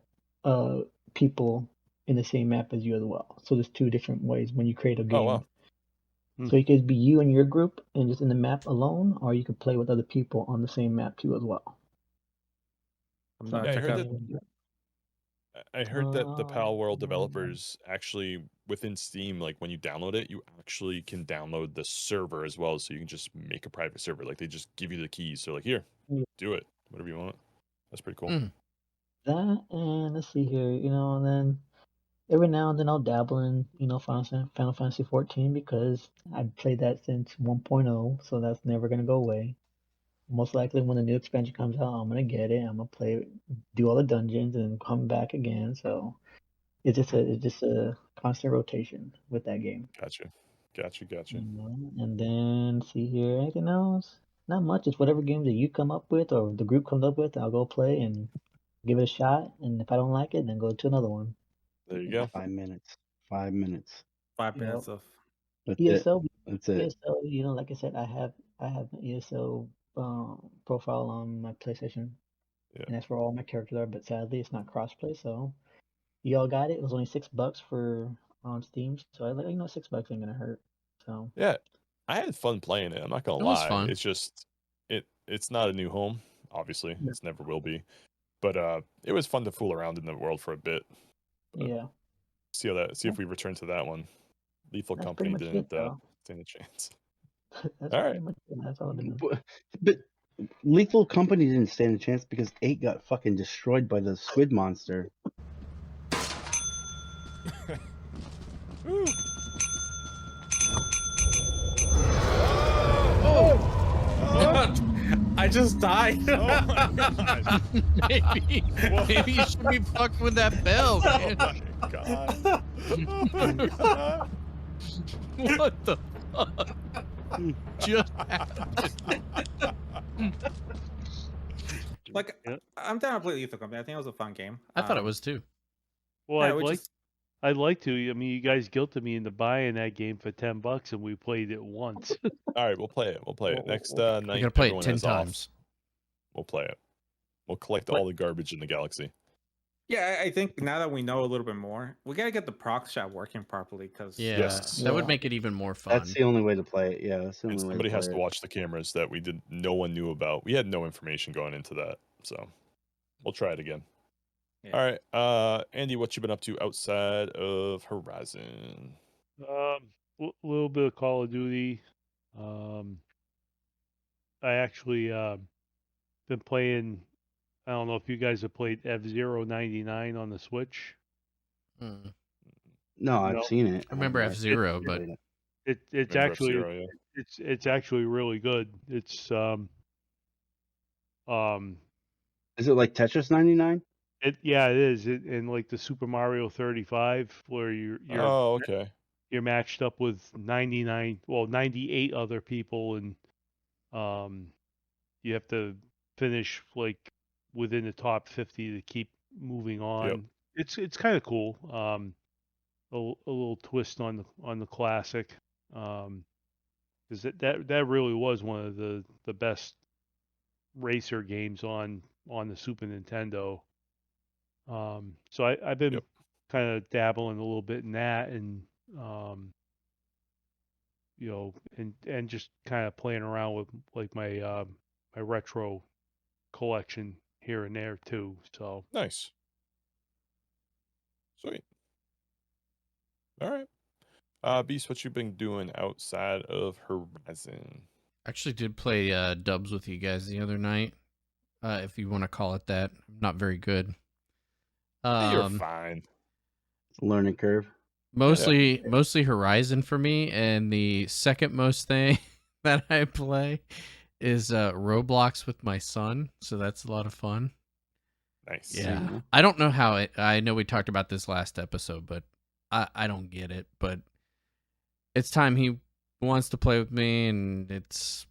people in the same map as you as well. So there's 2 different ways when you create a game. Oh wow. So you could be you and your group and just in the map alone, or you could play with other people on the same map too as well. I'm So gonna Yeah, I check heard out. that. I heard that the Pal World developers actually within Steam, like when you download it, you actually can download the server as well, so you can just make a private server. Like they just give you the keys. So like here, Yeah. do it, whatever you want. That's pretty cool. That and let's see here, and then every now and then I'll dabble in, Final Fantasy 14 because I've played that since 1.0, so that's never gonna go away. Most likely when the new expansion comes out, I'm gonna get it. I'm gonna play it, do all the dungeons, and come back again. So it's just a constant rotation with that game. Gotcha. And then see here, anything else? Not much. It's whatever games that you come up with or the group comes up with, I'll go play and give it a shot. And if I don't like it, then go to another one. There you go. 5 minutes. 5 minutes. 5 Yep. minutes of. That's it. ESO, That's it. ESO. Like I said, I have an ESO profile on my PlayStation, Yeah. and that's where all my characters are. But sadly, it's not crossplay, so y'all got it. It was only $6 for on Steam, so I like $6 ain't gonna hurt. So Yeah, I had fun playing it. I'm not gonna It was lie. fun. It's just it's not a new home. Obviously, Yeah. it's never will be. But it was fun to fool around in the world for a bit. But yeah, see if we return to that one. Lethal that's Company pretty much it, didn't though. stand a chance. That's All pretty right. much it. That's all I've been doing. But Lethal Company didn't stand a chance because 8 got fucking destroyed by the squid monster. Woo. I just died. Oh my god. maybe you should be fucked with that bell, man. Oh my god. Oh my god. What the fuck just happened? Like, Yep. I'm down to play Lethal Company. I think it was a fun game. I thought it was too. Well, Yeah, I'd like to. I mean, you guys guilted me into buying that game for $10, and we played it once. All right, we'll play it. Next You night gotta play it everyone 10 is off. times. We'll play it. We'll collect all the garbage in the galaxy. Yeah, I think now that we know a little bit more, we gotta get the proc chat working properly because Yeah, Yes. that would Yeah. make it even more fun. That's the only way to play it. Yeah, that's the And only way somebody to has play to it. watch the cameras that no one knew about. We had no information going into that. So we'll try it again. Yeah. All right. Andy, what you been up to outside of Horizon? Little bit of Call of Duty. I actually been playing. I don't know if you guys have played F-Zero 99 on the Switch. Mm. No, I've No. seen it. I remember I've F-Zero, never but played it. It's Remember actually F-Zero, yeah. it's actually really good. It's Is it like Tetris 99? it is. In like the Super Mario 35 where Oh, okay. you're matched up with 98 other people, and you have to finish like within the top 50 to keep moving on. It's kind of cool. A little twist on the classic. Because that really was one of the best racer games on the Super Nintendo. So I've been Yep. kind of dabbling a little bit in that, and and just kind of playing around with like my my retro collection here and there too. So Nice. Sweet. All right. Beast, what you been doing outside of Horizon? actually did play dubs with you guys the other night. If you want to call it that. I'm not very good. You're fine. Learning curve. Mostly Horizon for me, and the second most thing that I play is Roblox with my son, so that's a lot of fun. Nice. Yeah. Yeah. I don't know how I know we talked about this last episode, but I don't get it. But it's time he wants to play with me, and it's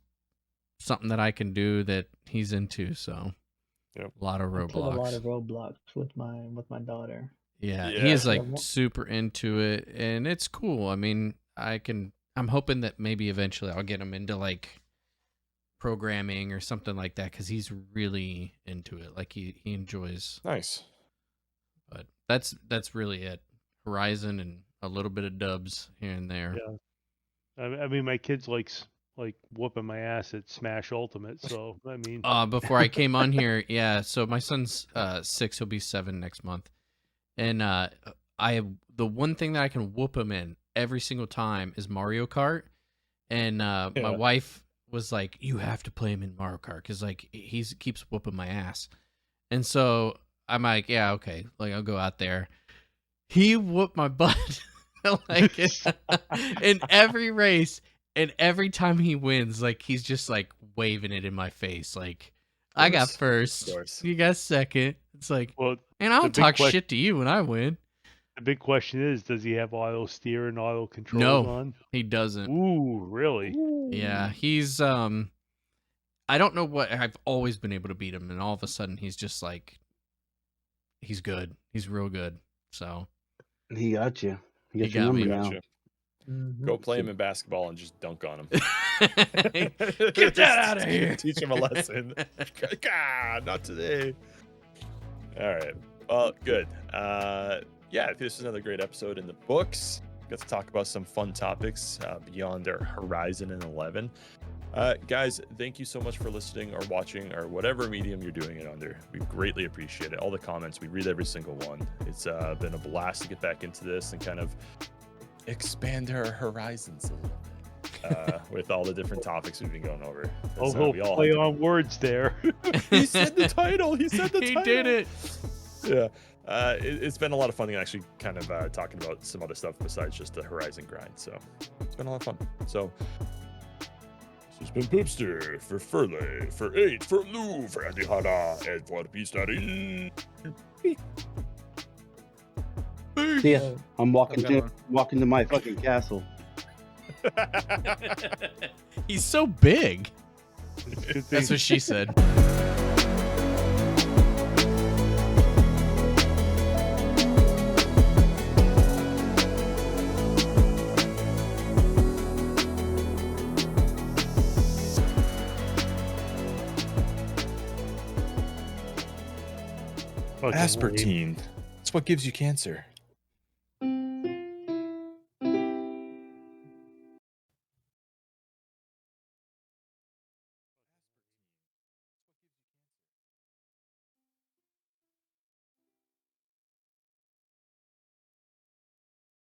something that I can do that he's into. So, Yep. a lot of I played a lot Roblox. of Roblox with my daughter. Yeah, Yeah. he is like Yeah. super into it, and it's cool. I mean, I'm hoping that maybe eventually I'll get him into like programming or something like that because he's really into it. Like he enjoys. Nice. But that's really it. Horizon and a little bit of dubs here and there. Yeah. I mean, my kids likes like whooping my ass at Smash Ultimate. So I mean, Before I came on here, yeah. So my son's 6; he'll be 7 next month, and the one thing that I can whoop him in every single time is Mario Kart, and my wife was like, "You have to play him in Mario Kart because like he keeps whooping my ass," and so I'm like, "Yeah, okay, like I'll go out there." He whooped my butt like in every race. And every time he wins, like he's just like waving it in my face, like I got first, you got second. It's like, well, and I don't talk shit to you when I win. The big question is, does he have auto steer and auto controls on? No, he doesn't. Ooh, really? Yeah, he's I don't know what, I've always been able to beat him, and all of a sudden he's just like, he's good. He's real good. So he got you. He got your got number me. now. Go play him in basketball and just dunk on him. Get that out of here. Teach him a lesson. God, not today. All right. Well, good. Yeah, this is another great episode in the books. Got to talk about some fun topics beyond our Horizon and 11. Guys, thank you so much for listening or watching or whatever medium you're doing it under. We greatly appreciate it. All the comments, we read every single one. It's been a blast to get back into this and kind of expand our horizons a little bit with all the different topics we've been going over. Oh, he'll play on words there. He said the title. He said the title. He did it. Yeah. It's been a lot of fun actually kind of talking about some other stuff besides just the Horizon grind. So it's been a lot of fun. So this has been Pipster for Firlei, for 8, for Alu, for AndyHara, and for Beastaru. See ya. I'm walking to my fucking castle. He's so big. Good That's thing. what she said. Fucking lame. Aspartame. It's what gives you cancer.